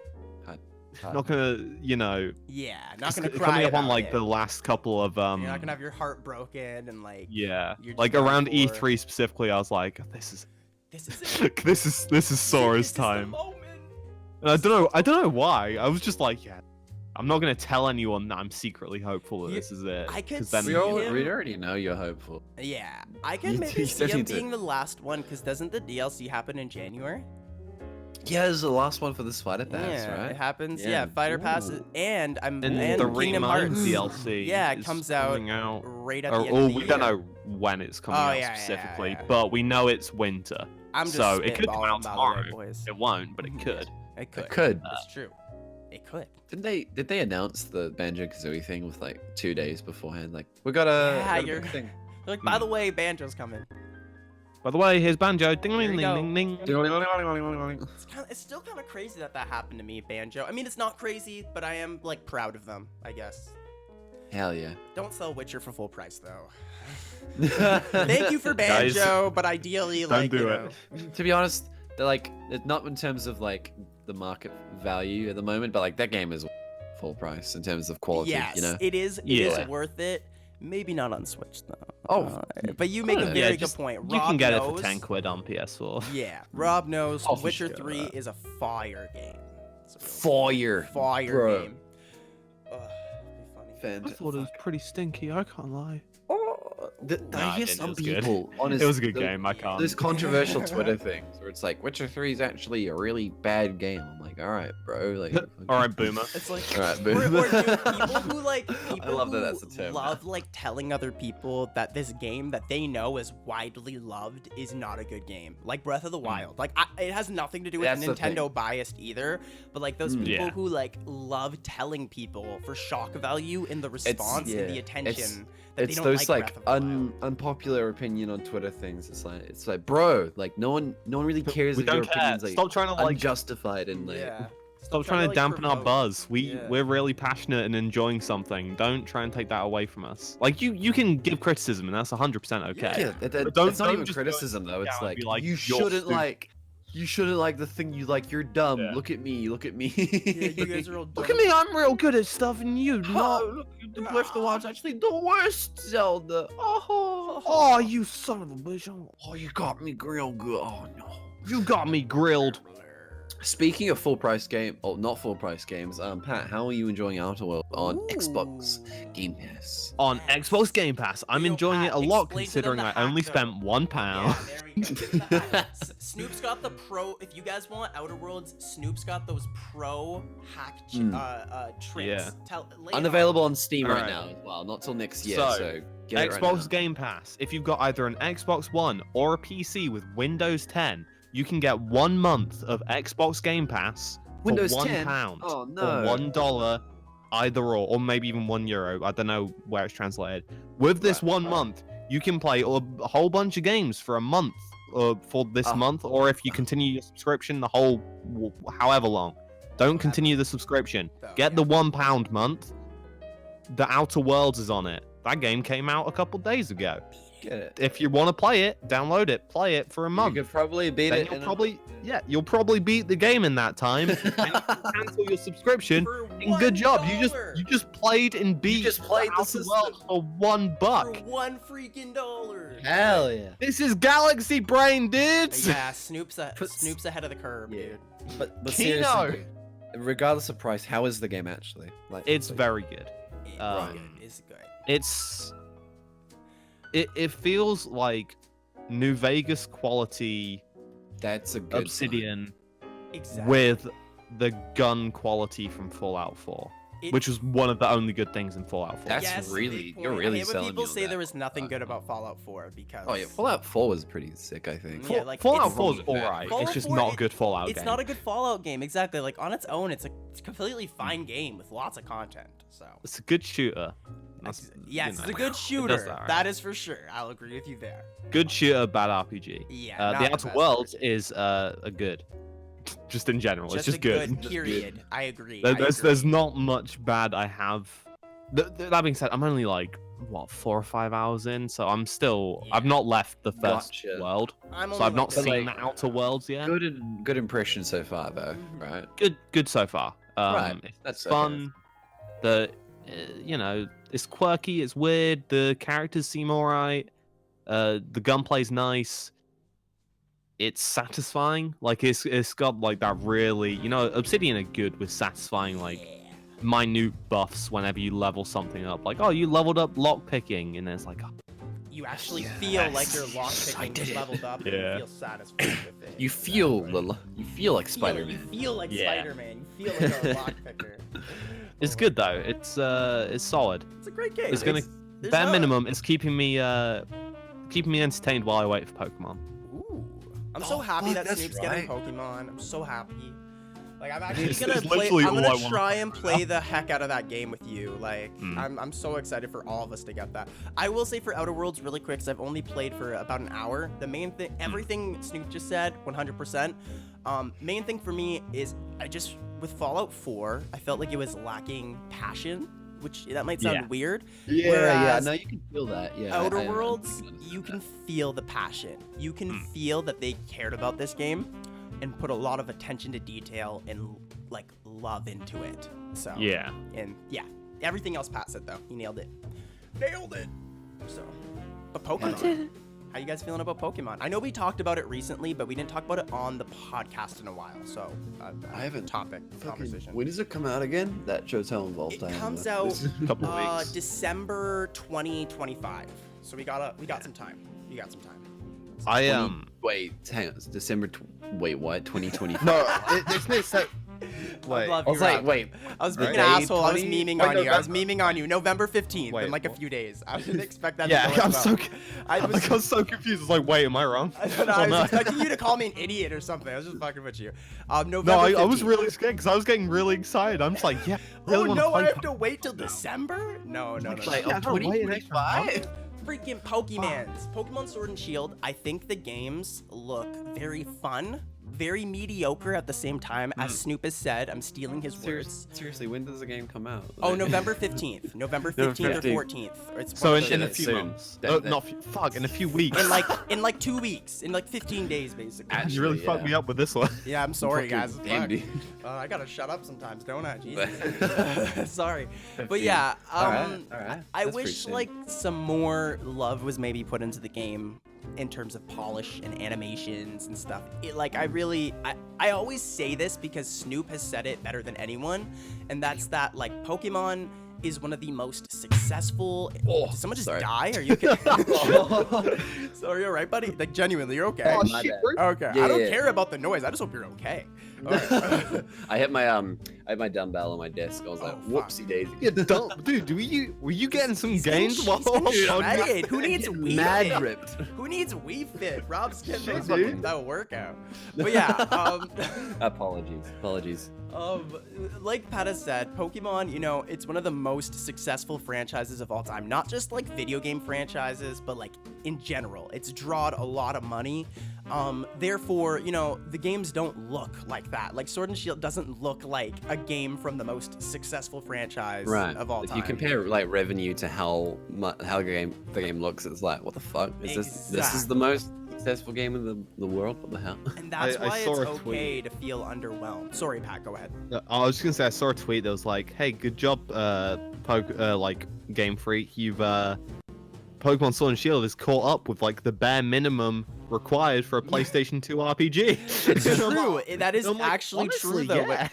you know. Yeah, not it's gonna cry coming up on about like it. the last couple of You're not gonna have your heart broken and like. yeah, you're just like going around for- E3 specifically, I was like, this is it. this is Sora's This is the time. moment. And I don't know why. I was just like, yeah, I'm not gonna tell anyone that I'm secretly hopeful that You- this is it. I could 'cause then see We him- already know you're hopeful. Yeah, I can You- maybe you see him definitely being the last one because doesn't the DLC happen in January? Yeah, this is the last one for the Spider Pass, Yeah, right? it happens. Yeah. Yeah, Fighter Pass Ooh. and and and the Kingdom Remind Hearts DLC. Yeah, it is comes out coming out. right at Or, the end of the we year. don't know when it's coming Oh, out yeah, yeah, specifically, yeah. but we know it's winter. I'm just so it could come spitballing, out by the way, tomorrow. boys. It won't, but it could. It could. It could. It's true. It could. Did they announce the Banjo-Kazooie thing with like 2 days beforehand? Like we got a, Yeah, got a you're- big thing. Like, by the way, Banjo's coming. By the way, here's Banjo. Ding There ding you ding ding ding. It's still kind of crazy that happened to me, Banjo. I mean, it's not crazy, but I am like proud of them, I guess. Hell yeah. Don't sell Witcher for full price though. Thank you for Guys, Banjo, but ideally, don't like, do you it. know, To be honest, they're like it's not in terms of like the market value at the moment, but like that game is full price in terms of quality. yes, You know. it is. It Yeah. is worth it. Maybe not on Switch though. Oh, but you make a yeah, very good just- point. You Rob can get knows, it for 10 quid on PS4. Yeah, Rob knows. Oh, for Witcher sure. 3 is a fire game. It's a real Fire. fire Bro. game. Ugh, it'd be funny. I thought it was pretty stinky. I can't lie. I Nah, hear it some was good. people, honestly, It was a good game. I can't. There's controversial Twitter things where it's like Witcher 3 is actually a really bad game. I'm like, all right, bro. Like, All right, boomer. It's like, all right, or, boom. or dude, people who like, people love that who that's a term. love like telling other people that this game that they know is widely loved is not a good game. Like Breath of the Wild. Like it has nothing to do with That's the thing. Nintendo biased either. But like those people Yeah. who like love telling people for shock value in the response and the yeah, attention. That It's they don't those like like Breath of the Wild. unpopular opinion on Twitter things. It's like, bro, like no one really cares We if your don't care. opinion's like Stop trying to like. unjustified and like. Yeah. Stop trying to dampen our promote. buzz. Yeah. We're really passionate and enjoying something. Don't try and take that away from us. Like you can give criticism and that's 100% okay. Yeah, But don't- it's not don't even just go criticism though. It's down and like, be like, you "You're shouldn't stupid." like. You shouldn't like the thing you like. You're dumb. Yeah. Look at me. Look at me. Yeah, you guys are all Look at me, I'm real good at stuff and you not. Oh, look, the Breath of the Wild's actually the worst Zelda. Oh, you son of a bitch. Oh, you got me real good. Oh no. You got me grilled. Speaking of full price game, or not full price games, Pat, how are you enjoying Outer World on Xbox Ooh. Game Pass? On Xbox Game Pass, I'm You know, enjoying it Pat, a lot explain to considering them I the only hack, though. spent £1. Yeah, there we go. Snoop's got the pro. If you guys want Outer Worlds, Snoop's got those pro hack tricks. Yeah. Lay it on. Unavailable on Steam right Alright. now as well, not till next year. So, So, get it right Xbox now. Game Pass. If you've got either an Xbox One or a PC with Windows 10, you can get 1 month of Xbox Game Pass for Windows £1 10? Oh, or no. $1, either or maybe even €1. I don't know where it's translated. With this 1 month, you can play a whole bunch of games for a month for this Oh. month, or if you continue your subscription the whole however long. Don't continue the subscription. Get the £1 month. The Outer Worlds is on it. That game came out a couple days ago. Get it. If you want to play it, download it, play it for a month. You could probably beat Then it. you'll probably beat the game in that time. And you can cancel your subscription. For And good job. $1. You just played and beat just played the Outer system. Worlds for $1. For $1 freaking dollar. Hell yeah. This is Galaxy Brain, dudes. Yeah, Snoop's Put- Snoop's ahead of the curve, Yeah. dude. But Kino. seriously, regardless of price, how is the game actually? Like, It's like- very good. It's Um, good. It's good. it feels like New Vegas quality That's a good Obsidian Exactly. with the gun quality from Fallout 4, which was one of the only good things in Fallout 4. That's Yes, really- big you're point. really I hate when selling people me on say that. there was nothing good about Fallout 4 because. Oh yeah, Fallout 4 was pretty sick, I think. Yeah, like, Fallout it's- 4 is Fallout alright. Fallout It's just 4, not a good Fallout It's game. not a good Fallout game, exactly. Like on its own, it's a completely fine game with lots of content. So. It's a good shooter. That's, Yes, you it's know, a good it shooter. does that, right? That is for sure. I'll agree with you there. Good shooter, bad RPG. Yeah. The not Outer best Worlds RPG. is a good. Just in general, it's a just good. Period. I agree. There's not much bad I have. That being said, I'm only like what 4 or 5 hours in, so I'm still I've not left the first Gotcha. world, I'm so only I've not like seen like- the Outer Worlds yet. Good impression so far, though, Mhm. right? Good so far. Right, It's that's okay. fun. The it's quirky, it's weird. The characters seem alright. The gunplay's nice. It's satisfying. Like it's got like that really, Obsidian are good with satisfying like minute buffs whenever you level something up. Like, oh, you leveled up lockpicking, and then it's like, oh, You actually feel like your Yes, I lockpicking did is it. leveled up and Yeah. you feel satisfied with it. You feel Exactly. like You Spider-Man. feel like Yeah. Spider-Man. You feel like a lockpicker. it's good though. It's solid. It's a great game. It's gonna there's bare not- minimum. It's keeping me entertained while I wait for Pokemon. Ooh. I'm so Oh, happy fuck, that that's Snoop's getting right. Pokemon. I'm so happy. Like I'm actually It's- gonna it's play. literally I'm all I gonna want. try and play the heck out of that game with you. Like Mm. I'm so excited for all of us to get that. I will say for Outer Worlds really quick, because I've only played for about an hour. The main thing, everything Snoop just said, 100%. Main thing for me is with Fallout 4, I felt like it was lacking passion, which that might sound Yeah. weird. Yeah, Whereas no, you can feel that. Yeah. Outer I Worlds, can you can understand feel the passion. You can feel that they cared about this game and put a lot of attention to detail and like love into it. So Yeah. and yeah, everything else Pat said though, he nailed it. Nailed it. So, but Pokemon. How you guys feeling about Pokemon? I know we talked about it recently, but we didn't talk about it on the podcast in a while. So I haven't topic that. conversation. When does it come out again? That shows how involved It I am. comes with out this. Couple weeks. December 2025. So we got some time. You got some time. I Wait, hang on. It's December. Wait, what? 2025. no, it's so. Wait. Love I was you, like, Rob. wait. I was being an May asshole. I was 20 memeing Wait, on you. I was November. memeing on you. November 15th Wait, in like a what? few days. I didn't expect that. Yeah, to go I'm as so. well. I I was, was so confused. I was like, wait, am I wrong? I Oh, was no. expecting you to call me an idiot or something. I was just fucking with you. November No, I was 15th. really scared because I was getting really excited. I'm just like, yeah. I really Oh wanna no! play I have to wait till December? No. Like, Yeah, oh, I gotta wait an extra 2025? Freaking Pokemans. Pokemon Sword and Shield. I think the games look very fun, very mediocre at the same time. As Snoop has said, I'm stealing his words. Seriously, when does the game come out? Oh, November 15th. November 15th or 14th. Or it's So one in of a those few days. soon. months. That- Oh, that- not in a few weeks. in like 2 weeks. In like 15 days, basically. Actually, you really fucked yeah. me up with this one. Yeah, I'm sorry, Fucking guys. damn, Fuck. dude. I gotta shut up sometimes, don't I? Jesus. Sorry. But yeah, Alright. I That's pretty wish soon. like some more love was maybe put into the game in terms of polish and animations and stuff. I always say this because Snoop has said it better than anyone, and that's that like Pokemon is one of the most successful. Oh, Did someone just sorry. die? Are you okay? Sorry, you're right, buddy. Like genuinely, you're okay. Oh, my bad. Okay, Yeah, I don't yeah. care about the noise. I just hope you're okay. Okay. I hit my dumbbell on my desk. I was like, Oh, fuck. whoopsie daisy. Yeah, dude, were you getting some gains while He's getting while- shredded. Who needs Wii Mad Fit? ripped. Who needs Wii Fit? Rob's getting Shit, those dude. that workout. But yeah, Apologies. like Pat has said, Pokemon, it's one of the most successful franchises of all time. Not just like video game franchises, but like in general. It's drawed a lot of money. Therefore, the games don't look like that. Like Sword and Shield doesn't look like a game from the most successful franchise Right. of all If time. you compare like revenue to how the game looks, it's like, what the fuck? This is the most successful game in the world? What the hell? And that's I why saw it's a okay to feel underwhelmed. Sorry, Pat, go ahead. I was just gonna say I saw a tweet that was like, "Hey, good job, Game Freak. You've Pokemon Sword and Shield is caught up with like the bare minimum required for a PlayStation 2 RPG." It's true. That is I'm like, actually true, honestly, though. yeah.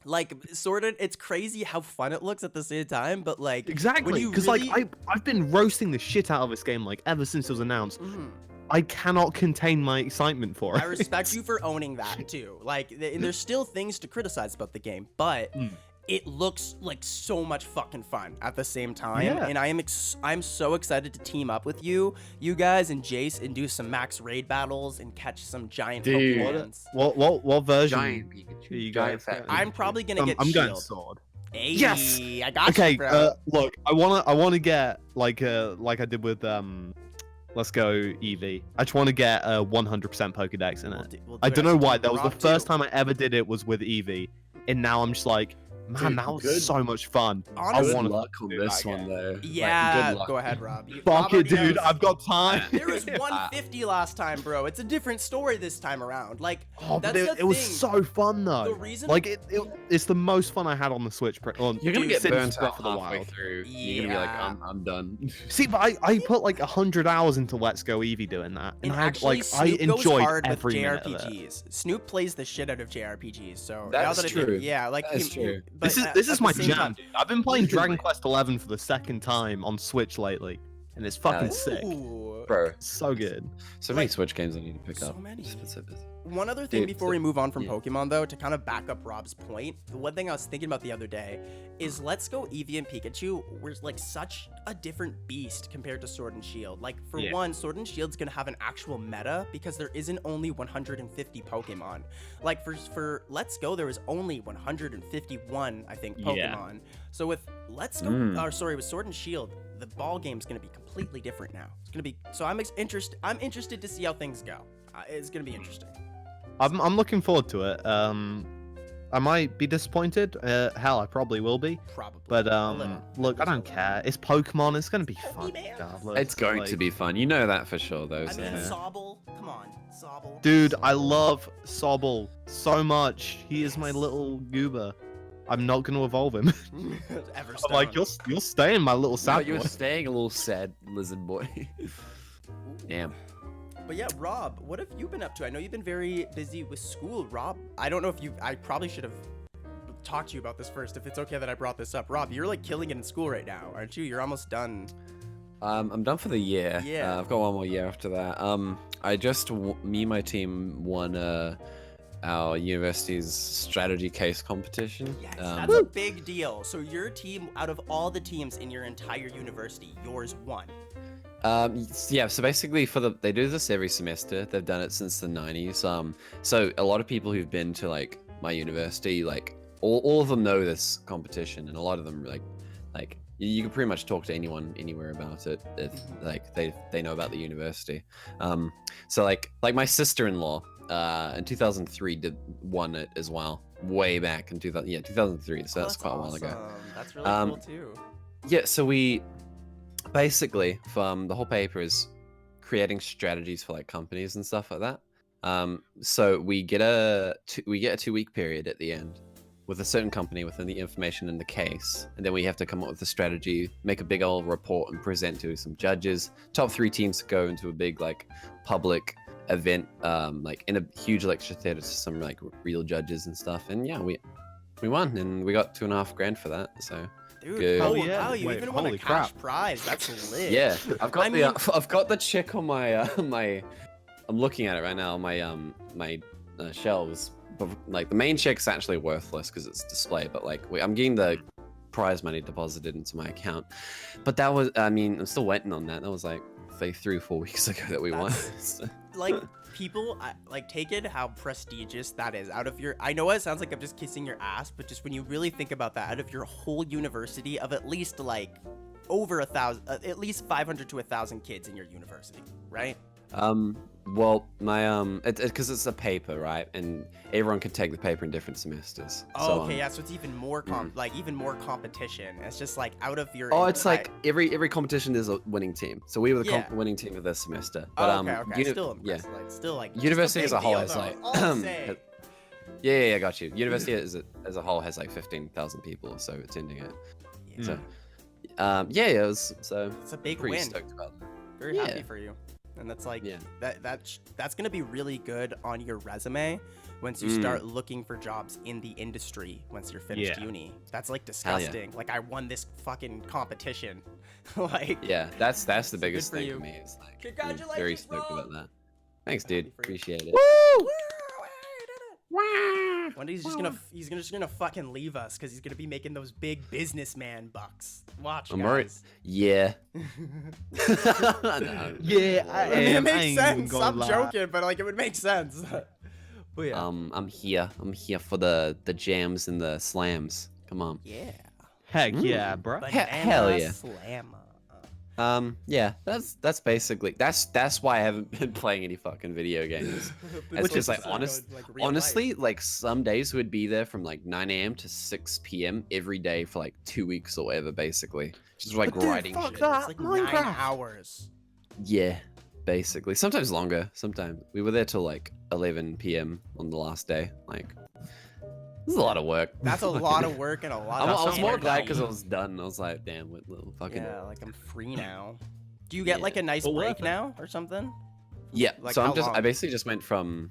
Like, sort of, it's crazy how fun it looks at the same time, but like, when Exactly, you because really... like I've been roasting the shit out of this game like ever since it was announced. Mhm. I cannot contain my excitement for it. I respect you for owning that too. Like, and there's still things to criticize about the game, but it looks like so much fucking fun at the same time. Yeah. And I'm so excited to team up with you guys and Jace, and do some max raid battles and catch some giant Dude. Pokemons. What version? Giant Pikachu. are you Giant guys fat going? I'm probably gonna get I'm going Shield. sword. Hey, Yes! I got Okay, you, bro. look, I wanna get like I did with Let's Go Eevee. I just want to get a 100% Pokedex in it. We'll do I it don't as know a why. team. That was the Rob, first too. time I ever did it was with Eevee, and now I'm just like, man, Dude, that was good- so much fun. Honestly- Good wanna luck on do this that one again. though. Yeah, Good luck. go ahead, Rob. Fuck Rob it, already dude. knows. I've got time. There was 150 last time, bro. It's a different story this time around. Like, Oh, but that's the it was thing. so fun though. The reason- like it's the most fun I had on the Switch. You're gonna get since burnt Breath out of the halfway Wild. through. You're gonna be Yeah. like, I'm done. See, but I put like 100 hours into Let's Go Eevee doing that, and I actually, I Snoop goes enjoyed hard with every minute of it. JRPGs. Snoop plays the shit out of JRPGs. So That's now that true. yeah, like That is true. but This is at- this at is the my same jam, time- dude. I've been playing Dragon Quest 11 for the second time on Switch lately, and it's fucking Nice. sick. Ooh. Bro, It's so good. so many Like, Switch games I need to pick so up. many. Specific. One other thing Dude, before so- we move on from yeah. Pokemon, though, to kind of back up Rob's point, the one thing I was thinking about the other day is Let's Go Eevee and Pikachu were like such a different beast compared to Sword and Shield. Like, for Yeah. one, Sword and Shield's gonna have an actual meta because there isn't only 150 Pokemon. Like, for Let's Go, there was only 151, I think, Pokemon. Yeah. So with Let's Go, with Sword and Shield, the ball game's gonna be completely different now. It's gonna be so I'm interested to see how things go. It's gonna be interesting. I'm looking forward to it. I might be disappointed. Hell, I probably will be. Probably. But A little. look, I don't care. It's Pokemon. It's gonna be fun. man. regardless. It's going Like, to be fun. You know that for sure, though. I So. mean, Yeah. Sobble. Come on, Sobble. Dude, I love Sobble so much. He is my Yes. little goober. I'm not gonna evolve him. Everstone. I'm like, you're staying, my little No, sad you're boy. staying a little sad lizard boy. Damn. But yeah, Rob, what have you been up to? I know you've been very busy with school, Rob. I don't know if I probably should have talked to you about this first, if it's okay that I brought this up. Rob, you're like killing it in school right now, aren't you? You're almost done. I'm done for the year. Yeah. I've got one more year after that. I just me and my team won our university's strategy case competition. Yes, Um, that's a big deal. So your team, out of all the teams in your entire university, yours won. Yeah, so basically they do this every semester. They've done it since the 90s. So a lot of people who've been to like my university, like all of them know this competition, and a lot of them like you can pretty much talk to anyone anywhere about it if like they know about the university. So like my sister-in-law in 2003 won it as well, way back in 2003. So that's quite a while ago. Awesome. That's really cool too. Yeah, so we basically from the whole paper is creating strategies for like companies and stuff like that. So we get a 2-week period at the end with a certain company within the information in the case, and then we have to come up with a strategy, make a big old report, and present to some judges. Top 3 teams go into a big like public event, like in a huge lecture theater to some like real judges and stuff. And yeah, we won, and we got $2.5 grand for that. So. Dude, Good. oh Oh, yeah. wow, you Wait, even won a holy cash crap. prize. That's lit. Yeah, I've got I I've got the check on my my. I'm looking at it right now. My shelves, but like the main check's actually worthless because it's display. But like I'm getting the prize money deposited into my account. But that was, I mean, I'm still waiting on that. That was like 3 or 4 weeks ago that we won. So- Like people, like take it how prestigious that is. Out of your, I know it sounds like I'm just kissing your ass, but just when you really think about that, out of your whole university of at least like over 1,000, at least 500 to 1,000 kids in your university, right? Well, my because it's a paper, right? And everyone can take the paper in different semesters. Oh, So, okay, yeah. So it's even more like even more competition. It's just like out of your. Oh, it's like every competition is a winning team. So we were the Yeah. winning team of this semester. Oh, But okay. Still yeah. impressive. Like, still like. just University a as a big whole deal, has though. like All I'm saying. yeah, got you. University as a whole has like 15,000 people or so attending it. Yeah. So, yeah, it was so It's a big pretty win. stoked about it. Very Yeah. happy for you. And that's like Yeah. that's gonna be really good on your resume once you start looking for jobs in the industry once you're finished uni. That's like disgusting. Like I won this fucking competition. Like Yeah, that's the good biggest for thing you. for me. It's like I'm Congratulations, very stoked bro. about that. Thanks, Happy dude. for you. Appreciate it. Woo! One day he's just gonna fucking leave us because he's gonna be making those big businessman bucks. Watch, I'm already. guys. Yeah. No. Yeah, I I mean, it am. I makes ain't even sense. gonna I'm lie. joking, but like it would make sense. But yeah. I'm here. I'm here for the jams and the slams. Come on. Yeah. Heck yeah, bro. Hell yeah. Slammer. Yeah, that's basically that's why I haven't been playing any fucking video games. It's just like honestly, like some days we'd be there from like 9 a.m. to 6 p.m. every day for like 2 weeks or whatever, basically. Just like writing fuck shit. that. It's like 9 Minecraft. hours. Yeah, basically. Sometimes longer. Sometimes we were there till like 11 p.m. on the last day. Like, this is a lot of work. That's a lot of work and a lot I of was more glad energy. because I was done. I was like, damn, what little fucking. Yeah, like I'm free now. Do you get like a nice But break worth it. now or something? Yeah. Like, So how I long? basically just went from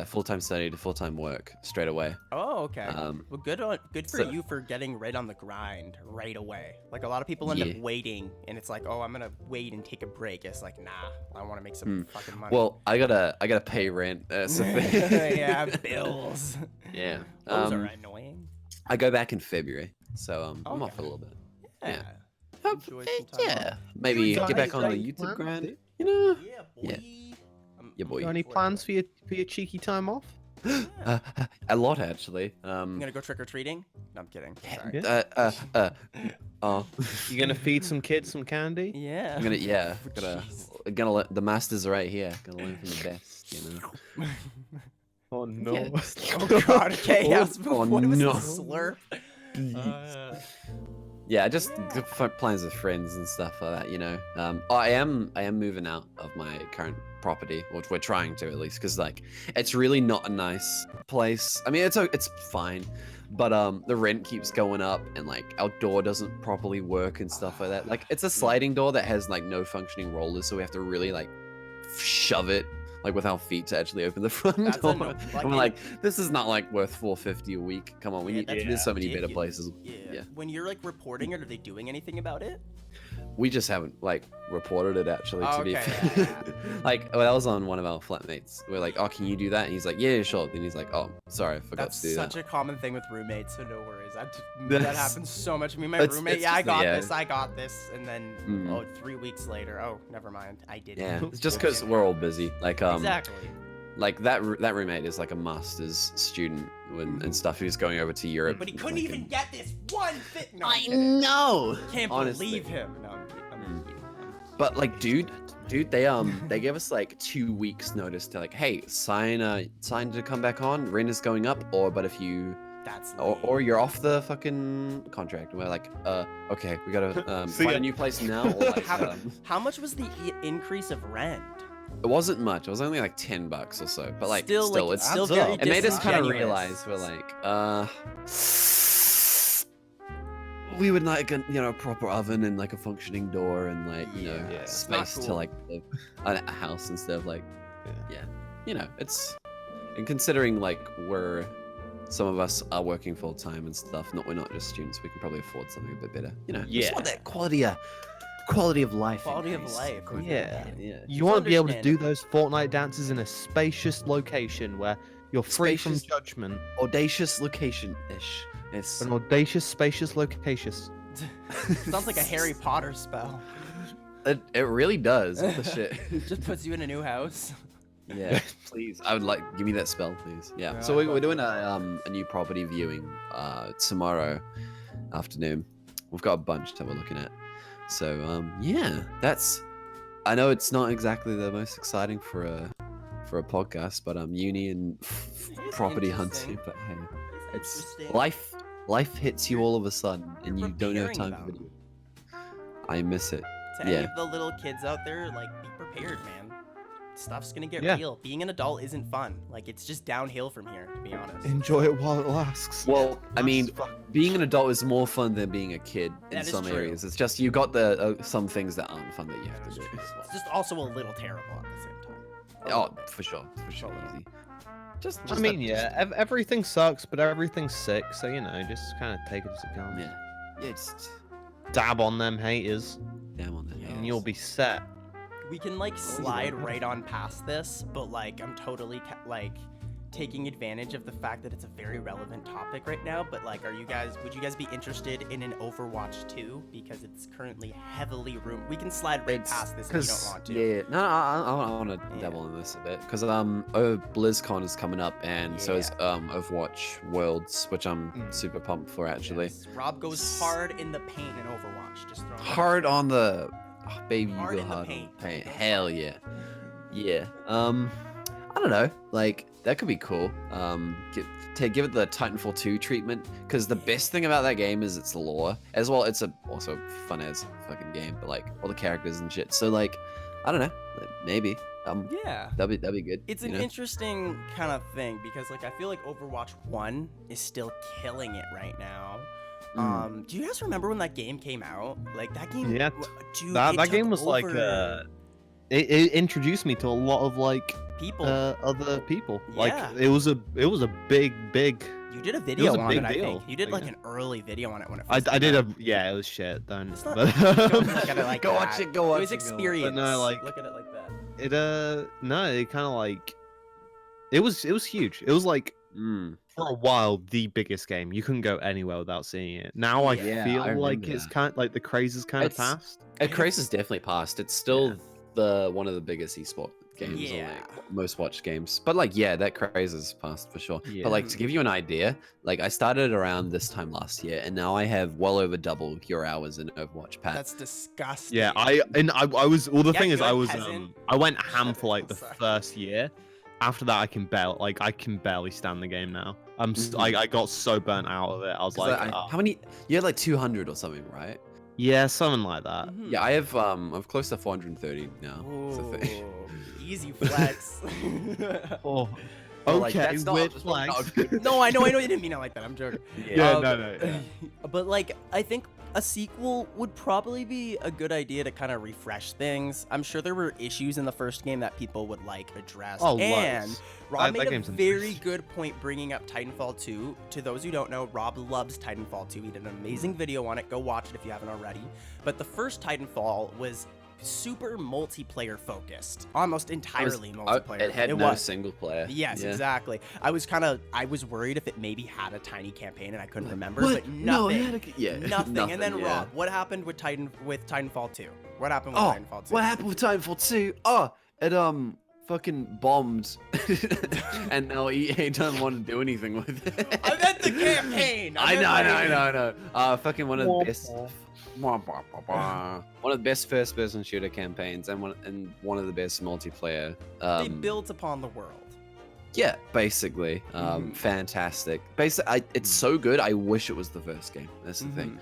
full-time study to full-time work straight away. Oh, okay. Um, Well, good for so- you for getting right on the grind right away. Like a lot of people end Yeah. up waiting, and it's like, oh, I'm gonna wait and take a break. It's like, nah, I want to make some fucking money. Well, I gotta pay rent. So yeah, bills. yeah. Those are annoying. I go back in February, so I'm Okay. off for a little bit. Yeah. Yeah. Enjoy some time Yeah. off. Maybe You got get back any on the great YouTube plans, grind. dude? You know. Yeah, boy. Yeah. Yeah, boy. Got any plans for your cheeky time off? A lot actually. I'm gonna go trick or treating. No, I'm kidding. Sorry. Yeah. Oh, You gonna feed some kids some candy? Yeah. I'm gonna Jeez. gonna let the masters are right here. Gonna learn from the best, you know. Oh no. Yeah. Oh god. Okay. Yes. Oh, What was no. the slur? Yeah, just plans with friends and stuff like that, you know. I am moving out of my current property, which we're trying to at least, because like it's really not a nice place. I mean, it's fine, but the rent keeps going up, and like our door doesn't properly work and stuff like that. Like it's a sliding door that has like no functioning rollers, so we have to really like shove it like with our feet to actually open the front That's door. like, And we're like, this is not like worth $4.50 a week. Come on, we Yeah, need. that's There's so many better ridiculous. places. Yeah. Yeah. When you're like reporting it, are they doing anything about it? We just haven't like reported it actually. Oh, To be okay, fair. yeah, Like when I was on one of our flatmates, we're like, "Oh, can you do that?" And he's like, "Yeah, sure." Then he's like, "Oh, sorry, I forgot That's to do such that." a common thing with roommates, so no worries. That That's- happens so much. Me and my It's- roommate, it's yeah, I just- got yeah. this, I got this, and then Mm. 3 weeks later, oh, never mind, I didn't. Yeah, it's just because we're all busy. Like Exactly. like that roommate is like a master's student and stuff. He was going over to Europe. But he and couldn't fucking- even get this one fit. No, I'm I kidding. know. Can't honestly. believe him. No, I'm kidding. But like, dude, they gave us like 2 weeks notice to like, hey, sign to come back on. Rent is going up, but if you That's or you're off the fucking contract. And we're like, okay, we gotta See find ya. a new place now. Or like, How much was the increase of rent? it wasn't much. It was only like $10 or so. But like, still, it's still adds very up. it made us kind of disingenuous. realize we're like, we would like a proper oven and like a functioning door and like Yeah, it's not space to cool. like live a house and stuff like Yeah. it's and considering like some of us are working full time and stuff, we're not just students, we can probably afford something a bit better, just Yeah. want that quality of life Quality of increase, life. course. Yeah. Yeah. You want to be able to do understandable. those Fortnite dances in a spacious location where you're free from Spacious. judgment. Audacious location ish. It's An audacious, spacious, locacious. Sounds like a Harry Potter spell. it really does. What the shit. Just puts you in a new house. Yeah, please. I would like give me that spell, please. Yeah. Yeah, So I'd we're love doing a new property viewing tomorrow afternoon. We've got a bunch that we're looking at. So yeah, that's. I know it's not exactly the most exciting for a podcast, but uni and property hunting. interesting. But hey, it's Interesting. life hits you all of a sudden, and You're you don't have preparing time for them. video. I miss it. To any Yeah. of the little kids out there, like, be prepared, man. stuff's gonna get Yeah. real. Being an adult isn't fun. Like, it's just downhill from here, to be honest. Enjoy it while it lasts. Well, I mean, That's being an adult is more fun than being a kid in That is some true. areas. It's just you got the some things that aren't fun that you have to do. It's just also a little terrible at the same time. Oh, for sure, easy. I mean, yeah, everything sucks, but everything's sick, so you know, just kind of take it as it comes. Yeah, it's Dab on them haters, damn on that. and you'll be set. We can like slide right on past this, but like I'm totally like taking advantage of the fact that it's a very relevant topic right now. But like, would you guys be interested in an Overwatch 2? Because it's currently heavily rumored. We can slide right past this if you don't want to. Yeah, no, I want to dabble in this a bit because BlizzCon is coming up, and so is Overwatch Worlds, which I'm super pumped for actually. Yes. Rob goes hard in the paint in Overwatch. Just throwing it out Hard on the baby, Hard you in go the hard on paint. the paint. Hell yeah, yeah. I don't know, like that could be cool. Give it the Titanfall 2 treatment, because the best thing about that game is its lore as well. It's also fun as fucking game, but like all the characters and shit. So like, I don't know, like, maybe Yeah. that'd be good. It's you an know? interesting kind of thing because like I feel like Overwatch 1 is still killing it right now. Do you guys remember when that game came out? Like that game Yeah, dude, that it game took was like over it introduced me to a lot of like people. other people. Yeah. Like it was a big. You did a video a on big it, I deal. think. You did like Yeah. an early video on it when it I first came did out. it was shit. Don't. It's not, But, don't look at it like Go that. watch it, go watch It was it, go watch it. experience. But no, like- look at it like that. it kind of like it was huge. It was like for a while the biggest game. You couldn't go anywhere without seeing it. Now I Yeah, feel I like remember it's that. kind of like the craze is kind of It's- past. Craze is definitely past. It's still one of the biggest esport games, or Yeah. like most watched games. But like, yeah, that craze is past for sure. Yeah. But like, to give you an idea, like I started around this time last year, and now I have well over double your hours in Overwatch. Pat. That's disgusting. Yeah, I was. Well, the Yeah, thing is, you're I a was. peasant. I went ham for like the Sorry. first year. After that, I can barely stand the game now. I got so burnt out of it. I was 'Cause like, how many? You had like 200 or something, right? yeah, something like that. Mhm. Yeah, I have I'm close to 430 now. So Ooh, easy flex. Oh, But, like, okay, that's not- weird that's not flex. good. No, I know you didn't mean it like that. I'm joking. Yeah, no. But like, I think a sequel would probably be a good idea to kind of refresh things. I'm sure there were issues in the first game that people would like address. Oh, and loads. Rob That made a game's a very mess. good point bringing up Titanfall 2. To those who don't know, Rob loves Titanfall 2. He did an amazing video on it. Go watch it if you haven't already. But the first Titanfall was super multiplayer focused, almost entirely multiplayer. It had no was. single player. Yes, Yeah. exactly. I was worried if it maybe had a tiny campaign and I couldn't remember, What? but No, it nothing. had a- yeah, nothing. And then nothing, yeah. Rob, what happened with Titanfall 2? What happened with Oh, Titanfall 2? what happened with Titanfall 2? Oh, it fucking bombed, and now EA don't want to do anything with it. I meant the campaign. I know. Fucking one of the best. One of the best first-person shooter campaigns, and one of the best multiplayer. They built upon the world. Yeah, basically, fantastic. Basically, it's so good. I wish it was the first game. That's the thing.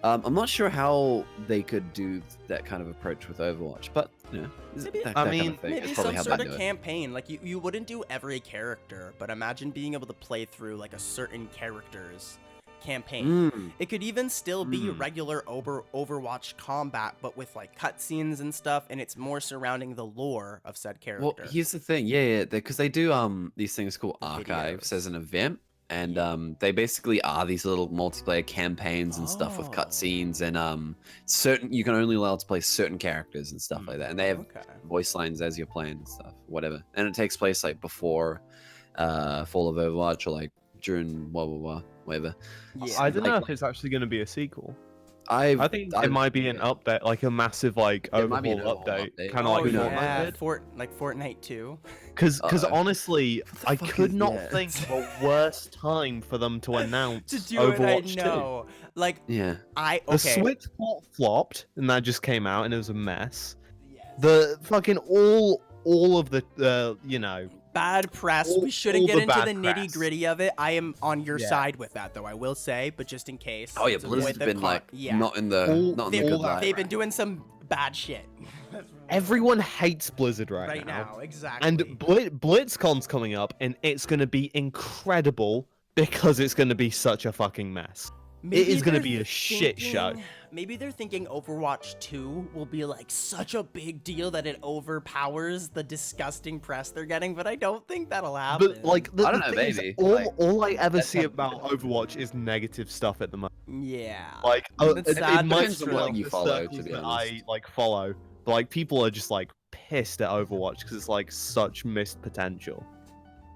I'm not sure how they could do that kind of approach with Overwatch, but you know, Maybe- that I kind mean, of thing. Maybe It's probably some how sort they of do it. campaign. Like you wouldn't do every character, but imagine being able to play through like a certain character's campaign. Mm. It could even still be regular Overwatch combat, but with like cutscenes and stuff, and it's more surrounding the lore of said character. Well, here's the thing, yeah, because they do these things called archives Videos. as an event, and they basically are these little multiplayer campaigns and stuff with Oh. cutscenes, and certain you can only allow to play certain characters and stuff like that, and they have Okay. voice lines as you're playing and stuff, whatever, and it takes place like before Fall of Overwatch or like during blah blah blah, whatever. Yeah. I don't know like- if it's actually going to be a sequel. I I think it might be an update, like a massive like It might be an overhaul overhaul update, update. kind of Oh, like who knows? yeah, Fortnite did. like Fortnite 2. Because Uh-oh. honestly, the I fuck could is not that? think of a worse time for them to announce To do Overwatch it, I know. Like Yeah. I The okay. Switch port flopped, and that just came out, and it was a mess. Yes. The fucking all of the Bad press. all- We shouldn't all get the into bad the nitty gritty of it. I am on your Yeah. side with that, though. I will say, but just in case. Oh yeah, to avoid Blizzard's the been like yeah. not in the All- not in the They've, good all that light. they've been doing some bad shit. Everyone hates Blizzard right, right now, exactly. And BlizzCon's coming up, and it's going to be incredible because it's going to be such a fucking mess. It is going to be a shit show. Maybe they're thinking Overwatch 2 will be like such a big deal that it overpowers the disgusting press they're getting, but I don't think that'll happen. But like, I don't know, thing is, maybe. all I ever see happened. about Overwatch is negative stuff at the moment. Yeah. Like, It's sad, it but might it's be true. like you the follow, to circles be that honest. I like follow, but like people are just like pissed at Overwatch because it's like such missed potential.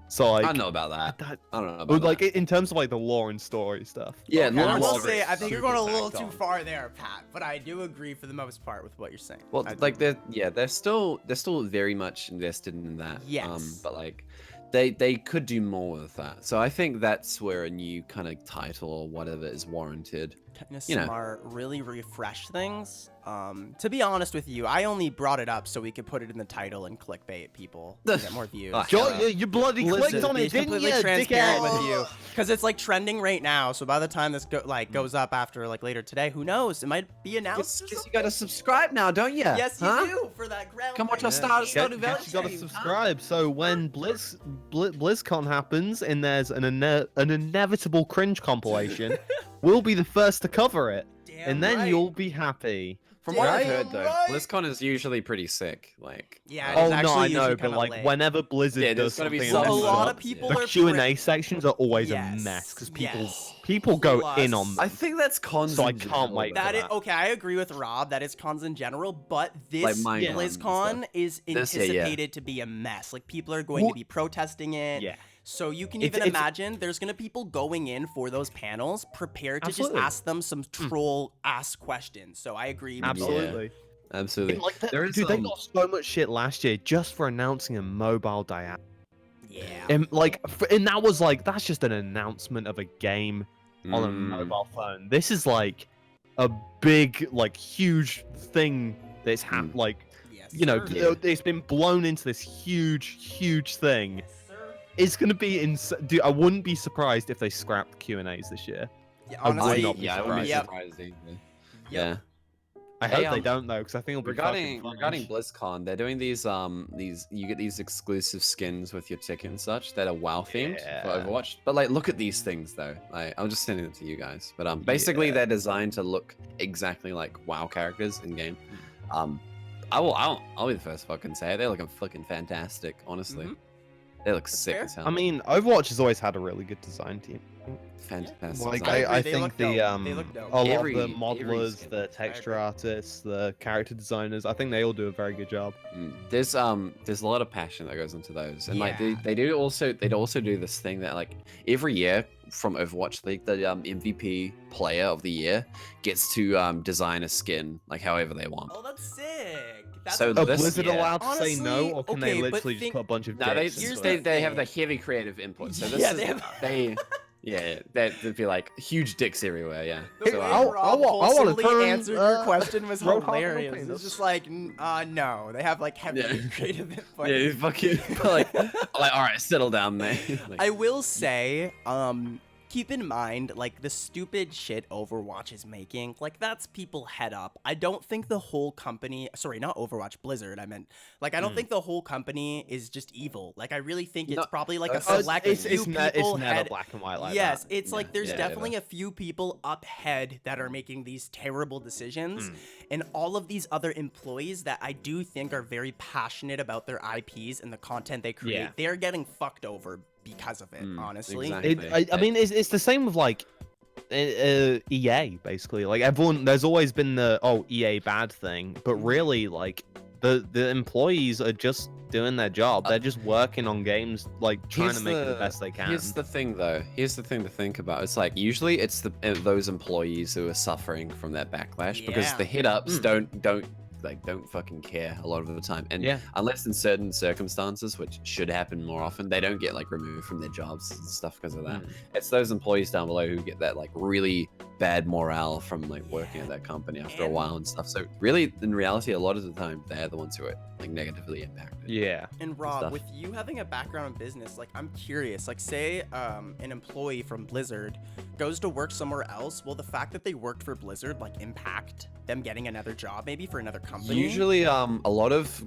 So like, I don't know about that. that I don't know about but, like that. in terms of like the lore and story stuff. Yeah, Okay, lore I and will story say, is I think you're super going a little tacked too on. far there, Pat, but I do agree for the most part with what you're saying. Well, I do. like they're still very much invested in that. Yes. But like they could do more with that. So I think that's where a new kind of title or whatever is warranted. Kind of you know. smart, really refresh things. To be honest with you, I only brought it up so we could put it in the title and clickbait people to get more views. Ah, Joe, shut up. you bloody Blizzard, clicked on be it, didn't you, completely transparent dickhead? with you, because it's like trending right now. So by the time this goes up after like later today, who knows? It might be announced. or Guess you something. gotta subscribe now, don't you? Yes, you huh? do for that ground. Come watch our breaking. Stardew Valley You gotta stream, huh? subscribe. So when BlizzCon happens and there's an inevitable cringe compilation, we'll be the first to cover it, Damn and then right. you'll be happy. From what I've Damn heard though, right. BlizzCon is usually pretty sick. Like, Yeah, it Oh is no, actually I usually know, but kinda like late. whenever Blizzard Yeah, does there's gonna be something, So some a and lot messes of up, people the are Q&A sections are always Yes, a mess because yes. people go in Plus- on them. I think that's cons. So I in can't general, wait though. for That is that. okay. I agree with Rob. That is cons in general, but this Like Minecraft and BlizzCon stuff. is This year, yeah. anticipated to be a mess. Like people are going to Well, be protesting it. Yeah. So you can It's- even it's- imagine there's gonna be people going in for those panels prepared to Absolutely. just ask them some troll ass questions. So I agree. with you. Absolutely. Absolutely. Like There is, dude, they got so much shit last year just for announcing a mobile dial. Yeah. And like, and that was like, that's just an announcement of a game on a Mm. mobile phone. This is like a big, like, huge thing that's like, Yes, you know, sir. it's been blown into this huge thing. Yes, sir. It's gonna be dude, I wouldn't be surprised if they scrapped Q&As this year. Yeah, I would honestly, not be yeah, I wouldn't be Yep. surprised either. Yep. Yeah. I Hey, hope they don't though, because I think it'll be Regarding fucking regarding fun. BlizzCon, they're doing these you get these exclusive skins with your ticket and such that are WoW themed for Yeah. Overwatch. But like, look at these things though. Like, I'm just sending them to you guys. But basically Yeah. they're designed to look exactly like WoW characters in game. Hmm. I'll be the first to fucking say it. They're looking fucking fantastic. Honestly, Mhm. they look sick fair. as hell. I mean, Overwatch has always had a really good design team. fantastic. Like design. agree, I they think look the dope. They look dope. a lot Every- of the every modelers, skin. the texture artists, the character designers, I think they all do a very good job. There's a lot of passion that goes into those, and like Yeah. they also do this thing that like every year from Overwatch League, the MVP player of the year gets to design a skin like however they want. Oh, that's sick. That's So Are this- Blizzard yeah. allowed to say no, Honestly, or can okay, they but literally just think- put a bunch of No, they dicks Here's into the it? they have the thing. heavy creative input. So this Yeah, is, they have- yeah, that'd be like huge dicks everywhere. Yeah. The So, way I'll- Rob I wanna wholesomely turn, answered your question was Roadhog into a hilarious. penis. It's just like, no, they have like heavy Yeah. creative input. yeah, fucking like all right, settle down, man. Like, I will say, keep in mind, like, the stupid shit Overwatch is making, like, that's people head up. I don't think the whole company, sorry, not Overwatch, Blizzard, I meant, like, I don't think the whole company is just evil. Like, I really think it's No, probably, like, a it's- select it's, few it's, people it's never head. black and white like Yes, that. it's like there's yeah, definitely a few people up head that are making these terrible decisions, Mm. and all of these other employees that I do think are very passionate about their IPs and the content they create, Yeah. they're getting fucked over because of it, honestly. exactly. I mean, it's the same with like EA basically. Like everyone, there's always been the EA bad thing, but really like the employees are just doing their job. They're just working on games, like trying to make it the best they can. Here's the thing, though. Here's the thing to think about. It's like usually it's those employees who are suffering from that backlash because Yeah. the hit ups don't fucking care a lot of the time. And Yeah. unless in certain circumstances, which should happen more often, they don't get like removed from their jobs and stuff because of that. It's those employees down below who get that like really bad morale from like working at that company after a And- while and stuff. So really, in reality, a lot of the time, they're the ones who are like negatively impacted. Yeah. And Rob, stuff. with you having a background in business, like I'm curious, like say an employee from Blizzard goes to work somewhere else, will the fact that they worked for Blizzard like impact them getting another job maybe for another company? Usually, a lot of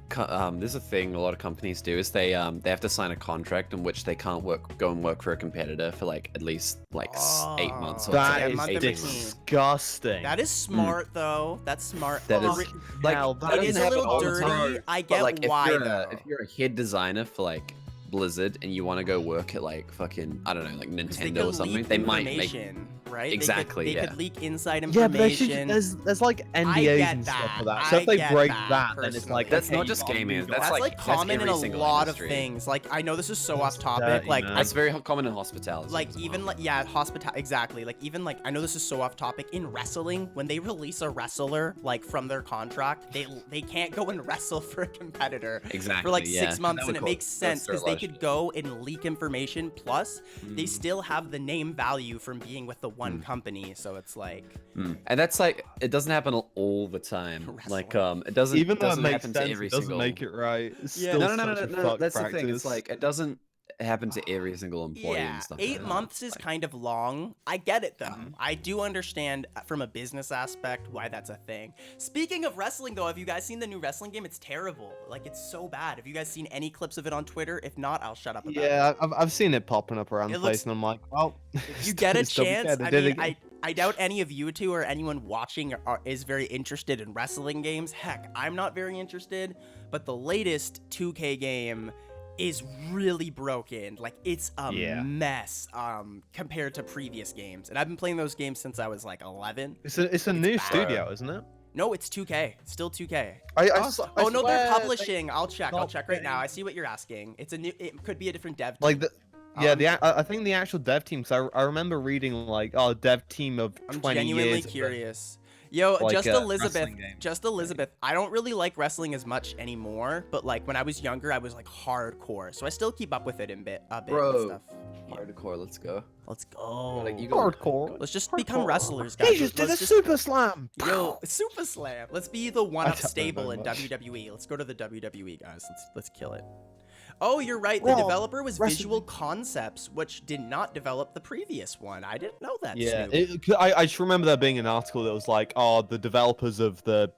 there's a thing a lot of companies do is they have to sign a contract in which they can't go and work for a competitor for like at least like 8 months. Or That yeah, is month in between. disgusting. That is smart though. That's smart. That is Re- like Hell, that that it is doesn't a happen little all the dirty. time. I But, get like, why though. if you're a head designer for like Blizzard and you want to go work at like fucking I don't know like 'Cause they Nintendo could or something, leak they might make information, right? Exactly, They yeah. could leak inside Yeah, but they should, information. there's like I NDAs get and stuff that. for that. So I if they get break that, that, then it's personally. like That's okay, not just you can't gaming, do that's That's that. like that's common in every a single lot industry. of things. Like I know this is so That's off topic. dirty, Like man. that's very common in hospitality. like as even well. like yeah, hospitality exactly. Like even like I know this is so off topic in wrestling. When they release a wrestler like from their contract, they can't go and wrestle for a competitor exactly for like yeah. 6 months, That and would it cause- makes sense that's because they their could go and leak information. Plus, they Mm. still have the name value from being with the one company. So it's like And that's like it doesn't happen all the time. Like Wrestling. it doesn't Even though it doesn't makes happen sense, to every it doesn't single. make it right. It's Yeah. still No, no, no, such no, a no. fuck That's practice. the thing. It's like it doesn't happen to every single employee yeah, and stuff. 8 like that. months is Like, kind of long. I get it though. I do understand from a business aspect why that's a thing. Speaking of wrestling though, have you guys seen the new wrestling game? It's terrible. Like it's so bad. Have you guys seen any clips of it on Twitter? If not, I'll shut up about it. Yeah, I've seen it popping up around It the place, looks- and I'm like, well, If you get a it's double chance, dead, they I did it mean, again. I doubt any of you two or anyone watching is very interested in wrestling games. Heck, I'm not very interested, but the latest 2K game is really broken. Like it's a Yeah. mess compared to previous games. And I've been playing those games since I was like 11. It's a new bad. studio, isn't it? No, it's 2K. It's still 2K. I Oh no, they're swear publishing. I'll check not right now. getting- I see what you're asking. It's a new. It could be a different dev. Like team. the yeah, Um, I think the actual dev team. So I remember reading like, oh, dev team of I'm 20 genuinely years. curious. Yo, like just a Elizabeth, wrestling game. just Elizabeth. I don't really like wrestling as much anymore, but like when I was younger, I was like hardcore, so I still keep up with it a bit and Bro. stuff. Yeah. hardcore. Let's go. Let's go. Like, you go- Hardcore. Let's just become Hardcore. wrestlers, guys. He just did a Let's super slam. Yo, super slam. Let's be the one-up don't know stable in much. WWE. Let's go to the WWE, guys. Let's kill it. Oh, you're right. The Rob, developer was wrestling- Visual Concepts, which did not develop the previous one. I didn't know that. Yeah, Snoop. I just remember there being an article that was like, oh, the developers of the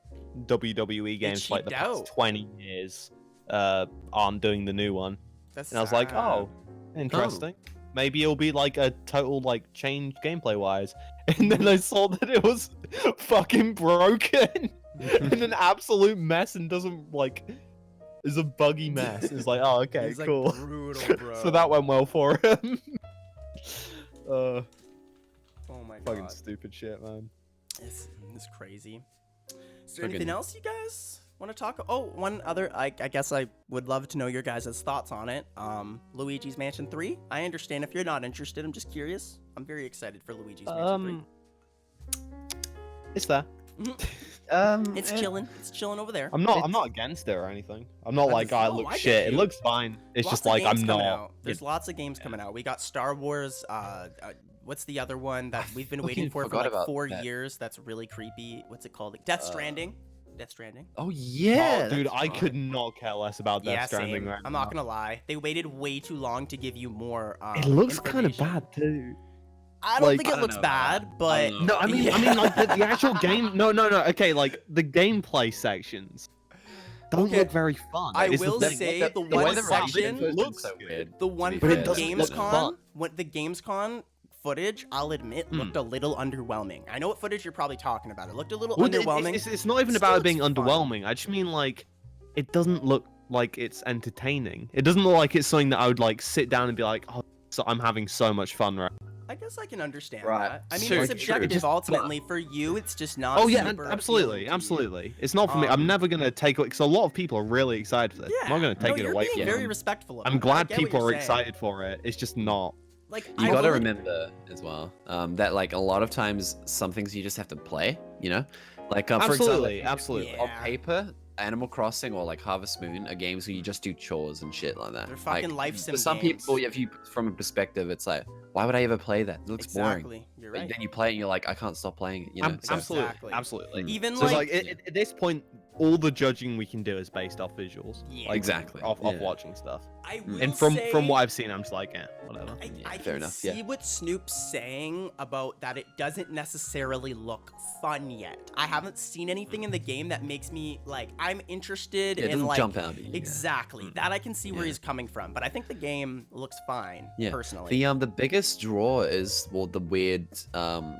WWE games for like the cheaped past out. 20 years aren't doing the new one. That's And I was like, sad. oh, interesting. Maybe it'll be like a total like change gameplay wise. And then I saw that it was fucking broken and an absolute mess and doesn't like is a buggy mess. It's like, oh, okay, He's, like, cool. brutal, bro. So that went well for him. Oh my Fucking god. stupid shit, man. It's crazy. Is there Fucking- anything else you guys want to talk? Oh, one other. I guess I would love to know your guys' thoughts on it. Luigi's Mansion 3. I understand if you're not interested. I'm just curious. I'm very excited for Luigi's Mansion It's there. 3. It's eh, chilling. It's chilling over there. I'm not against it or anything. I'm not like, oh, it no, looks I get shit. It you. looks fine. It's Lots just of like I'm games coming not. out. There's lots of games coming out. We got Star Wars. What's the other one that we've been waiting fucking for forgot like about 4 that. years? That's really creepy. What's it called? Death Stranding. Death Stranding. Oh yeah, Oh, dude, that's I right. could not care less about Death Yeah, Stranding same. right I'm now. not gonna lie. They waited way too long to give you more. It looks kind of information. bad too. I don't like- think I it don't looks know bad, about that. but I don't know. No, I mean, like the actual game. No. Okay, like the gameplay sections don't Okay, look very fun. I It's the will thing. say the the way one the writing section info is looks so good. weird. the one be from fair. it doesn't look Gamescom, fun. when the Gamescom footage, I'll admit, looked a little underwhelming. I know what footage you're probably talking about. It looked a little Well, underwhelming. It's not even Still about it being looks fun. underwhelming. I just mean like it doesn't look like it's entertaining. It doesn't look like it's something that I would like sit down and be like, oh, so I'm having so much fun right. I guess I can understand Right. that. I mean, So it's true. subjective Just- ultimately. For you, it's just not. Oh yeah, super absolutely, appealing to you. absolutely. It's not for me. I'm Um, never gonna take it because a lot of people are really excited for this. Yeah. I'm not gonna take no, it you're away being from very them. respectful of I'm it. I glad get what people you're are saying. excited for it. It's just not. Like You I gotta will- remember as well that like a lot of times some things you just have to play. You know, like for Absolutely, example, absolutely. on Yeah. paper, Animal Crossing or like Harvest Moon are games where you just do chores and shit like that. They're fucking like, life sim For some games. people, if you from a perspective, it's like, why would I ever play that? It looks boring. Exactly. You're But right. then you play it and you're like, I can't stop playing it. You know? So- Absolutely, Exactly. absolutely. Even So it's like, like at this point, all the judging we can do is based off visuals. Yeah. Like, Exactly, Off yeah. watching stuff. I will And from say, what I've seen, I'm just like, whatever. I fair can enough, see yeah. what Snoop's saying about that it doesn't necessarily look fun yet. I haven't seen anything in the game that makes me like I'm interested Yeah, it in doesn't like jump out at you, yeah. exactly that I can see where Yeah. he's coming from, but I think the game looks fine Yeah. personally. The biggest draw is the weird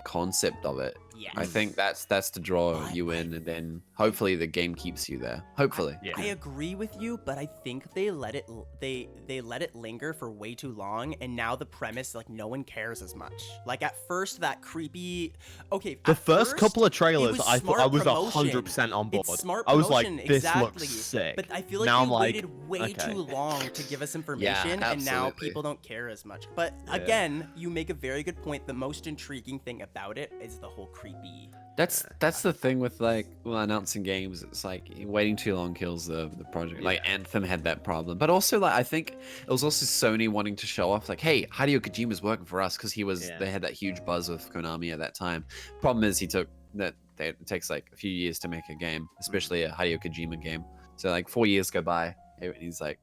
concept of it. Yes. I think that's the draw But you in, and then hopefully the game keeps you there. Hopefully. Yeah. I agree with you, but I think they let it they let it linger for way too long, and now the premise like no one cares as much. Like at first that creepy, okay. The at first couple of trailers, was I thought I smart was promotion. 100% on board. It's smart I was like, promotion, this exactly. looks sick. But I feel like Now they I'm like, waited way okay. too long to give us information, and now absolutely. people don't care as much. But Yeah. again, you make a very good point. The most intriguing thing about it is the whole creepy. That's the thing with like announcing games. It's like waiting too long kills the project. Like Anthem had that problem, but also like I think it was also Sony wanting to show off like, hey, Hideo Kojima's working for us because they had that huge buzz with Konami at that time. Problem is it takes like a few years to make a game, especially a Hideo Kojima game. So like 4 years go by, and he's like,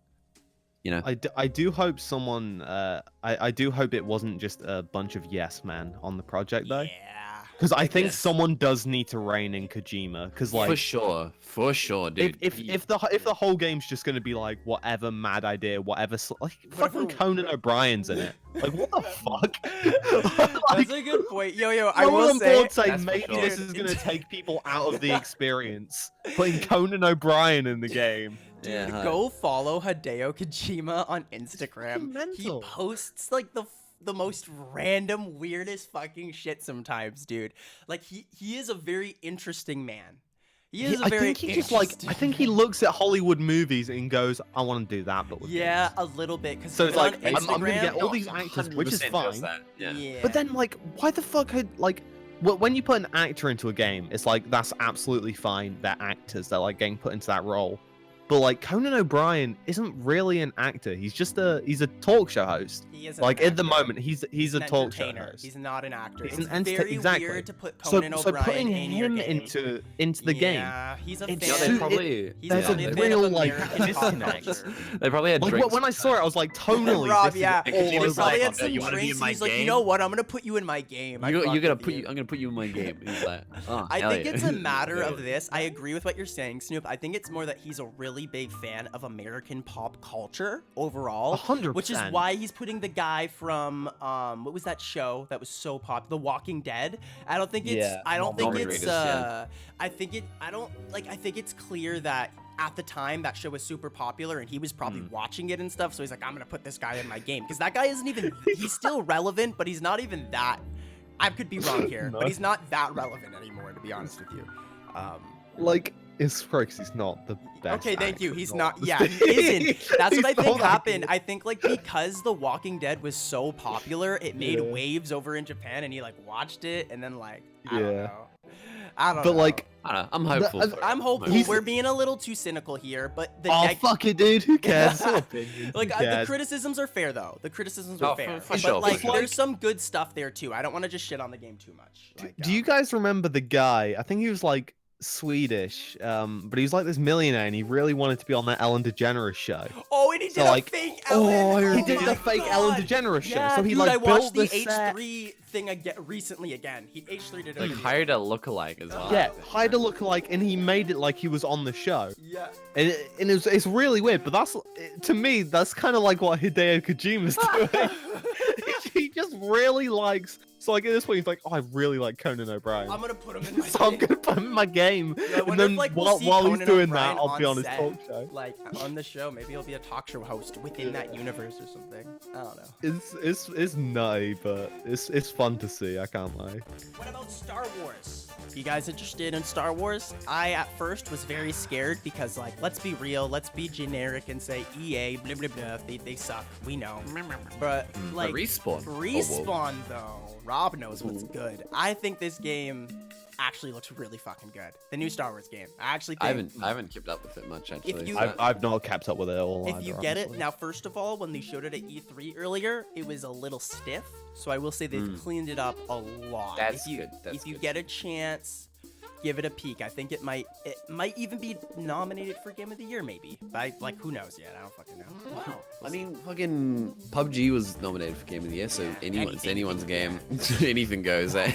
you know. I do hope someone. I do hope it wasn't just a bunch of yes men on the project though. Yeah. Because I think Yes. someone does need to rein in Kojima. Because like, for sure, dude. if the whole game's just gonna be like whatever mad idea, whatever like Whatever- fucking Conan O'Brien's in it. Like what the fuck? That's a good point. Yo, I You're will on say. board saying That's for maybe sure. this is gonna take people out of the experience. Putting Conan O'Brien in the game. Dude, Yeah, hi. go follow Hideo Kojima on Instagram. fucking He mental. posts like the most random, weirdest fucking shit sometimes, dude. Like he is a very interesting man. He is a I very think he just like interesting I think he man. looks at Hollywood movies and goes, I want to do that, but with Yeah, games." a little bit. Cause So it's on like, I'm gonna Instagram, get all these actors, which is 100% fine. does that, Yeah. Yeah. But then, like, why the fuck like, when you put an actor into a game, it's like that's absolutely fine. They're actors. They're like getting put into that role. But like Conan O'Brien isn't really an actor. He's a talk show host. he isn't Like an at the actor. moment, he's a an talk show entertainer. host. He's not an actor. He's It's an very exactly. weird to put So Conan so O'Brien putting in your him game. into the game. Yeah, he's a It's You know, fan. they so- probably He's there's a a fan real, of like, American pop disconnect. culture. they probably had Like drinks. when I saw it, I was like, tonally, Rob, this yeah. is He all Kojima's over probably like, had the some place. you wanna be drinks. in my He's like, you game? know what? I'm gonna put you in my game. I You're fuck gonna with put you. you. I'm gonna put you in my game. He's like, oh, I hell think yeah. it's a matter of this. I agree with what you're saying, Snoop. I think it's more that he's a really big fan of American pop culture overall, 100%. which is why he's putting the guy from what was that show that was so popular, The Walking Dead. I don't think it's. Yeah, I don't think Norman it's. Reedus, yeah. I think it. I don't like. I think it's clear that. At the time, that show was super popular, and he was probably watching it and stuff. So he's like, "I'm gonna put this guy in my game," because that guy isn't even. He's still relevant, but he's not even that. I could be wrong here, No. but he's not that relevant anymore, to be honest with you. Like, it's because he's not the best. Okay, thank you. actor He's in not. all Yeah, this. he isn't. That's what I He's think not that happened. good. I think like because The Walking Dead was so popular, it made Yeah. waves over in Japan, and he like watched it, and then like I don't Yeah. know. I don't But know. like, I don't know. I'm hopeful. The- for it. I'm hopeful. He's- We're being a little too cynical here, but the oh fuck it, dude. Who cares? It's your opinion. like Who the cares? criticisms are fair though. The criticisms Oh, are for- fair, for but sure, for like sure. there's some good stuff there too. I don't want to just shit on the game too much. Like, Do you guys remember the guy? I think he was like Swedish, but he was like this millionaire, and he really wanted to be on that Ellen DeGeneres show. Oh, and he So, did like- a fake Oh, Ellen. he did my the fake Ellen God. DeGeneres show. Yeah, So he dude, like I built watched the the set. H3 thing recently again. H3 did a Like video. hired a lookalike as well. Yeah, hired a lookalike, and he made it like he was on the show. Yeah. And, it's really weird, but to me, that's kind of like what Hideo Kojima's doing. He just really likes. So like at this point, he's like, oh, I really like Conan O'Brien. I'm gonna put him in my So I'm game. gonna put him in my game, I and wonder then if, like, we'll while see he's Conan doing O'Brien that, I'll be on on his set. talk show. Like on the show, maybe he'll be a talk show host within that universe or something. I don't know. It's nutty, but it's fun to see. I can't lie. What about Star Wars? You guys interested in Star Wars? I at first was very scared because like, let's be real, let's be generic and say EA, blah blah blah. They suck. We know. But like Respawn. Respawn though, Rob knows what's good. I think this game actually looks really fucking good. The new Star Wars game. I actually I think haven't kept up with it much actually. you- I've not kept up with it at all. if you either, get it honestly. now, first of all, when they showed it at E3 earlier, it was a little stiff. So I will say they've cleaned it up a lot. That's if you, good, that's if you good. get a chance, give it a peek. I think it might even be nominated for Game of the Year, maybe. But like, who knows yet? I don't fucking know. Wow. I mean, fucking PUBG was nominated for Game of the Year, so anyone's game. Anything goes, eh?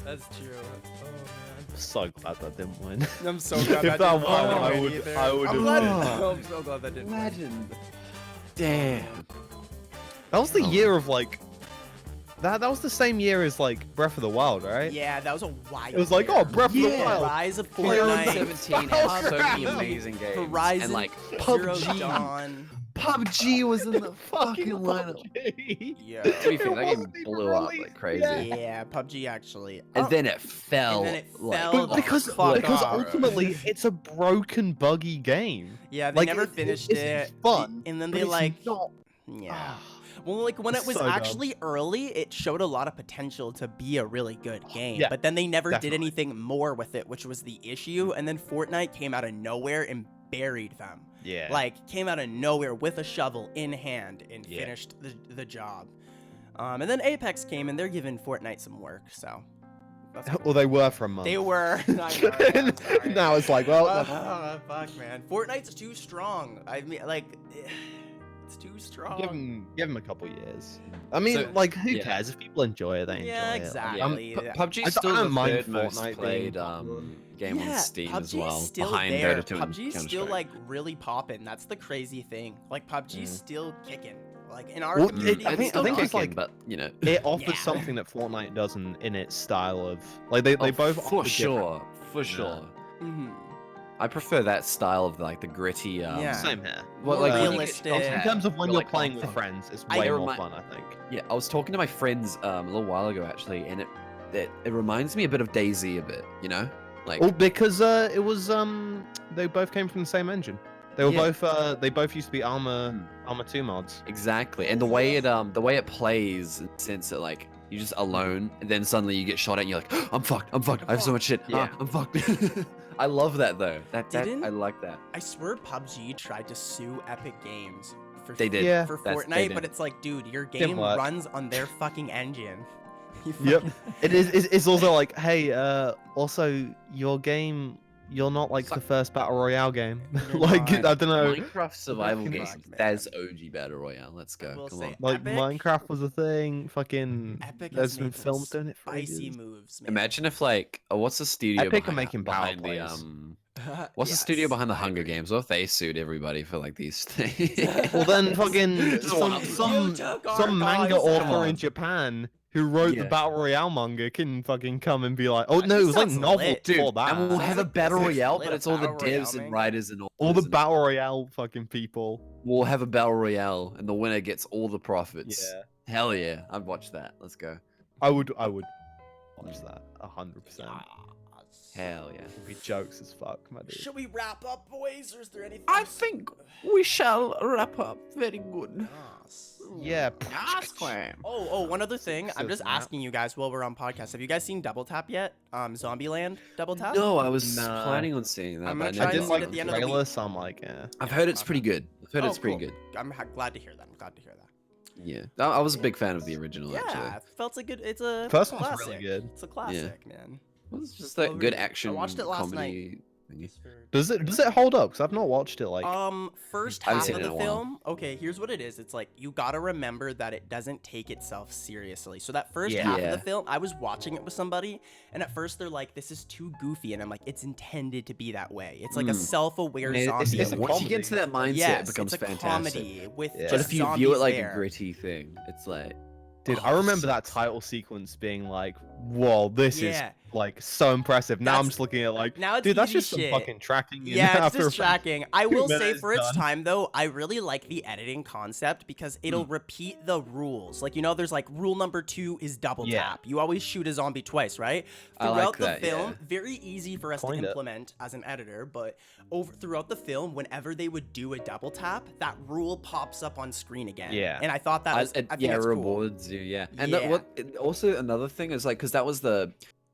That's true. I'm so glad that didn't win. I'm so glad If that that didn't won, win I would- either. I would I'm have glad. been- I'm so glad that didn't win. Imagine. Damn. That was the year of like. That was the same year as like Breath of the Wild, right? Yeah, that was a wild. It was like, year. oh, Breath of the Yeah. Wild. Rise of Fortnite Fortnite, 17 had so many amazing games. Horizon, and like Zero PUBG. Dawn. PUBG was in the fucking lineup. PUBG. Yeah. To be fair, that game wasn't even blew up released like crazy. yet. Yeah, PUBG actually. And Oh, then it fell. and then it like, fell But the because fuck because off. ultimately it's a broken, buggy game. yeah, they Like never finished it. It's fun, And then but they it's like, not. yeah. Well, like when it It's was so dumb. actually early, it showed a lot of potential to be a really good game. Yeah, but then they never did definitely. anything more with it, which was the issue. And then Fortnite came out of nowhere and buried them. Yeah. Like came out of nowhere with a shovel in hand and Yeah. finished the job. And then Apex came and they're giving Fortnite some work. So that's cool. Well, they were for a month. They were. I know, I'm sorry. Now it's like, well, Fuck, man. Fortnite's too strong. I mean, like, it's too strong. give them a couple years. I mean, So, like, who yeah. cares if people enjoy it? They enjoy Yeah, it. Like, exactly. Yeah. Yeah. PUBG's I still don't the mind third most Fortnite being played popular. game yeah, on Steam PUBG's as well, still behind there. Dota 2 and PUBG's still Counter-Strike. like really popping. That's the crazy thing. Like PUBG's still kicking. Like in our Well, community, I it's think still it's kicking. like- but you know, It offers Yeah. something that Fortnite does in its style of like they oh, both for offer sure, for sure. Mhm. I prefer that style of like the gritty. Yeah. different. Same here. Well, More like when you realistic. get- In terms of when You're you're like, playing oh, with fuck. friends, it's I way more remi- fun, I think. Yeah, I was talking to my friends a little while ago actually, and it reminds me a bit of DayZ a bit, you know, like Well, because it was they both came from the same engine. They were Yeah. they both used to be Armor 2 mods. exactly, and the way it plays, in the sense that like you're just alone, and then suddenly you get shot at, and you're like, I'm fucked, I have so much shit, Yeah. I'm fucked. I love that though. That Didn't- I like that. I swear PUBG tried to sue Epic Games for They did. Yeah. for They Fortnite, but did. it's like, dude, your Didn't game work. runs on their fucking engine. You Yep. fucking- It's also like, hey, also your game, you're not like the first battle royale game. You're like not. I don't know, Minecraft survival Fucking game. fuck, man. That's OG battle royale. Let's go. will Come say- on. like Epic- Minecraft was a thing. Fucking Epic there's has been made some films doing it for spicy ages. moves, man. Imagine if like, what's the studio Epic are behind, making power behind the plays. what's the studio Yes, behind the I Hunger agree. Games? What if they sued everybody for like these things? Well then, fucking some You some, took our some manga guys author out. in Japan who wrote Yeah. the battle royale manga can fucking come and be like, oh That no, it was like sounds novel lit. before that. and we'll Sounds have a like battle this is royale, lit, but a it's all the battle royale, devs and man. writers and All the authors, and battle royale fucking people. we'll have a battle royale, and the winner gets all the profits. Yeah, Hell yeah, I'd watch that. Let's go. I would watch that 100%. Hell yeah. It'd be jokes as fuck, my dude. Should we wrap up, boys, or is there anything? I think we shall wrap up. Very good. Yes. Yeah. Oh, one other thing. I'm So just snap. asking you guys while we're on podcast. Have you guys seen Double Tap yet? Zombieland Double Tap? No, I was Nah. planning on seeing that. I'm but gonna I try I and didn't see it like at the the end of the trailer, week. so I'm like, yeah. I've heard it's pretty good. I've heard Oh, it's pretty cool. good. I'm glad to hear that. I'm glad to hear that. Yeah, I was a big fan of the original. Yeah, Actually, it felt like good. It's a First one's classic. really good. It's a classic, man. it was just that Well, good I action watched it last comedy. thingy. Does it hold up? Because I've not watched it. Like, First I haven't half seen of it in the a while. film. Okay, here's what it is. It's like you gotta remember that it doesn't take itself seriously. So that first Yeah. half of Yeah. the film, I was watching it with somebody, and at first they're like, "This is too goofy," and I'm like, "It's intended to be that way. It's like a Mm. self-aware It's- zombie." it's a Once you comedy. get into that mindset, yes, it becomes it's a fantastic. comedy with Yeah. But just if you view zombies it like there. a gritty thing, it's like dude, I Oh, remember that sucks. title sequence being like, whoa, this Yeah. is like so impressive. Now I'm That's- just looking at like, now it's dude, that's easy just some shit. fucking tracking. in Yeah, it's After just Effects. tracking. I will say minutes for its done. time though, I really like the editing concept because it'll repeat the rules. Like, you know, there's like rule number 2 is double Yeah. tap. You always shoot a zombie twice, right? I Throughout like the that, film, yeah. very easy for us to Coined it. implement as an editor, but throughout the film, whenever they would do a double tap, that rule pops up on screen again. Yeah. And I thought that was, I think yeah, that's cool. rewards you, yeah. And Yeah. also another thing is like, because that was the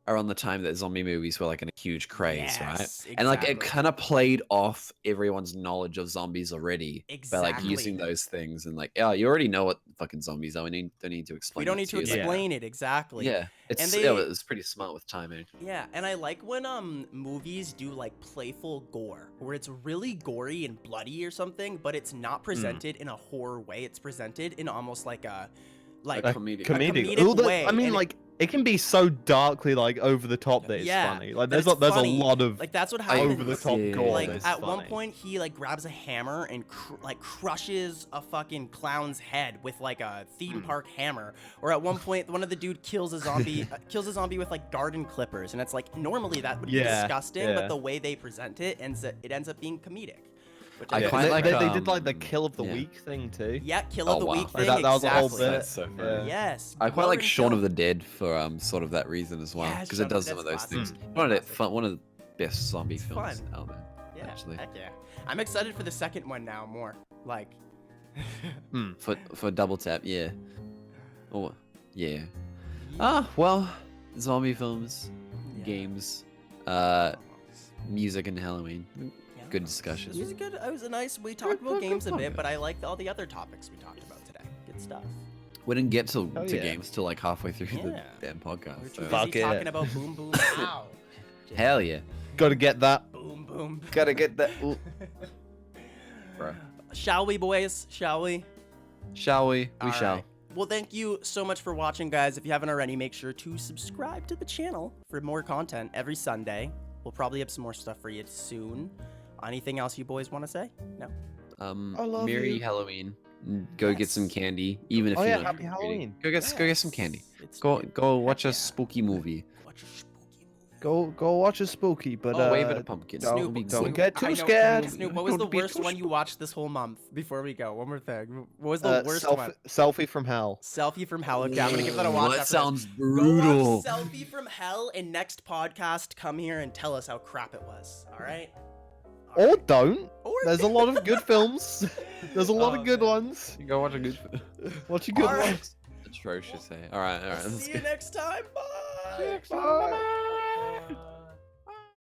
around the time that zombie movies were like in a huge craze, right? Yes, And like it exactly. kind of played off everyone's knowledge of zombies already by like Exactly. using those things and like, yeah, you already know what fucking zombies are. Don't need to explain. We don't it need to you. Like, explain it exactly. yeah, it's And yeah, they- it was pretty smart with timing. Yeah, and I like when movies do like playful gore, where it's really gory and bloody or something, but it's not presented in a horror way. It's presented in almost like a Like A comedic. comedic All the- way, I mean, and like it can be so darkly like over the top that it's Yeah, funny. Like that there's it's there's funny. a lot of like that's what I- happens. over the top Yeah. gore. Like that's at one funny. point he like grabs a hammer and like crushes a fucking clown's head with like a theme park hammer, or at one point one of the dude kills a zombie with like garden clippers, and it's like normally that would be Yeah, disgusting, yeah. but the way they present it ends up being comedic. Which I Yeah, quite they, like, they did like the kill of the yeah. week thing too. yeah, kill Oh, of the wow. week Oh, thing. that was a whole exactly. bit. That's so funny. Yeah. Yes. I quite like Gore and Shaun of kill. the Dead for sort of that reason as well, Yeah, because Shaun it of the does some Dead's of those things. classic. One of the best zombie It's films fun. out there. Yeah, actually. heck yeah. I'm excited for the second one now more. Like. For double tap, yeah. Oh, yeah. Ah, well, zombie films, Yeah. games, music, and Halloween. Yeah. Good discussion. This was good. It was a nice. We talked about games a bit, but I liked all the other topics we talked about today. Good stuff. We didn't get to yeah. games till like halfway through the Yeah. damn podcast. We're so- too Fuck busy it. talking about boom boom pow. Hell yeah. Got to get that. Boom boom. Gotta get that. Ooh. Bro. Shall we, boys? Shall we? Shall we? We All shall. right. Well, thank you so much for watching, guys. If you haven't already, make sure to subscribe to the channel for more content every Sunday. We'll probably have some more stuff for you soon. Anything else you boys want to say? No? I love Merry you. Halloween. Go get some Yes. candy, even if Oh you're yeah, not happy trick-or-treating. Halloween. Go get some candy. It's Go good. watch Heck a yeah. spooky movie. Watch a spooky movie. Go watch a spooky, but Oh, wave at a pumpkin. don't- It'll be don't cool. get too I know- scared. Snoop, what was the Don't be worst too one you watched this whole month? Before we go, one more thing. What was the worst one? Selfie from hell. Selfie from Hell. Okay, I'm gonna give that a watch. That after sounds this. brutal. Go watch Selfie from Hell, and next podcast, come here and tell us how crap it was. All right. Or don't. Or There's a lot of good films. There's a lot Oh, of good man. ones. You go watch a good. Watch a good All right. ones. Atrocious, eh? All right. Let's See go. you next time. Bye. Bye.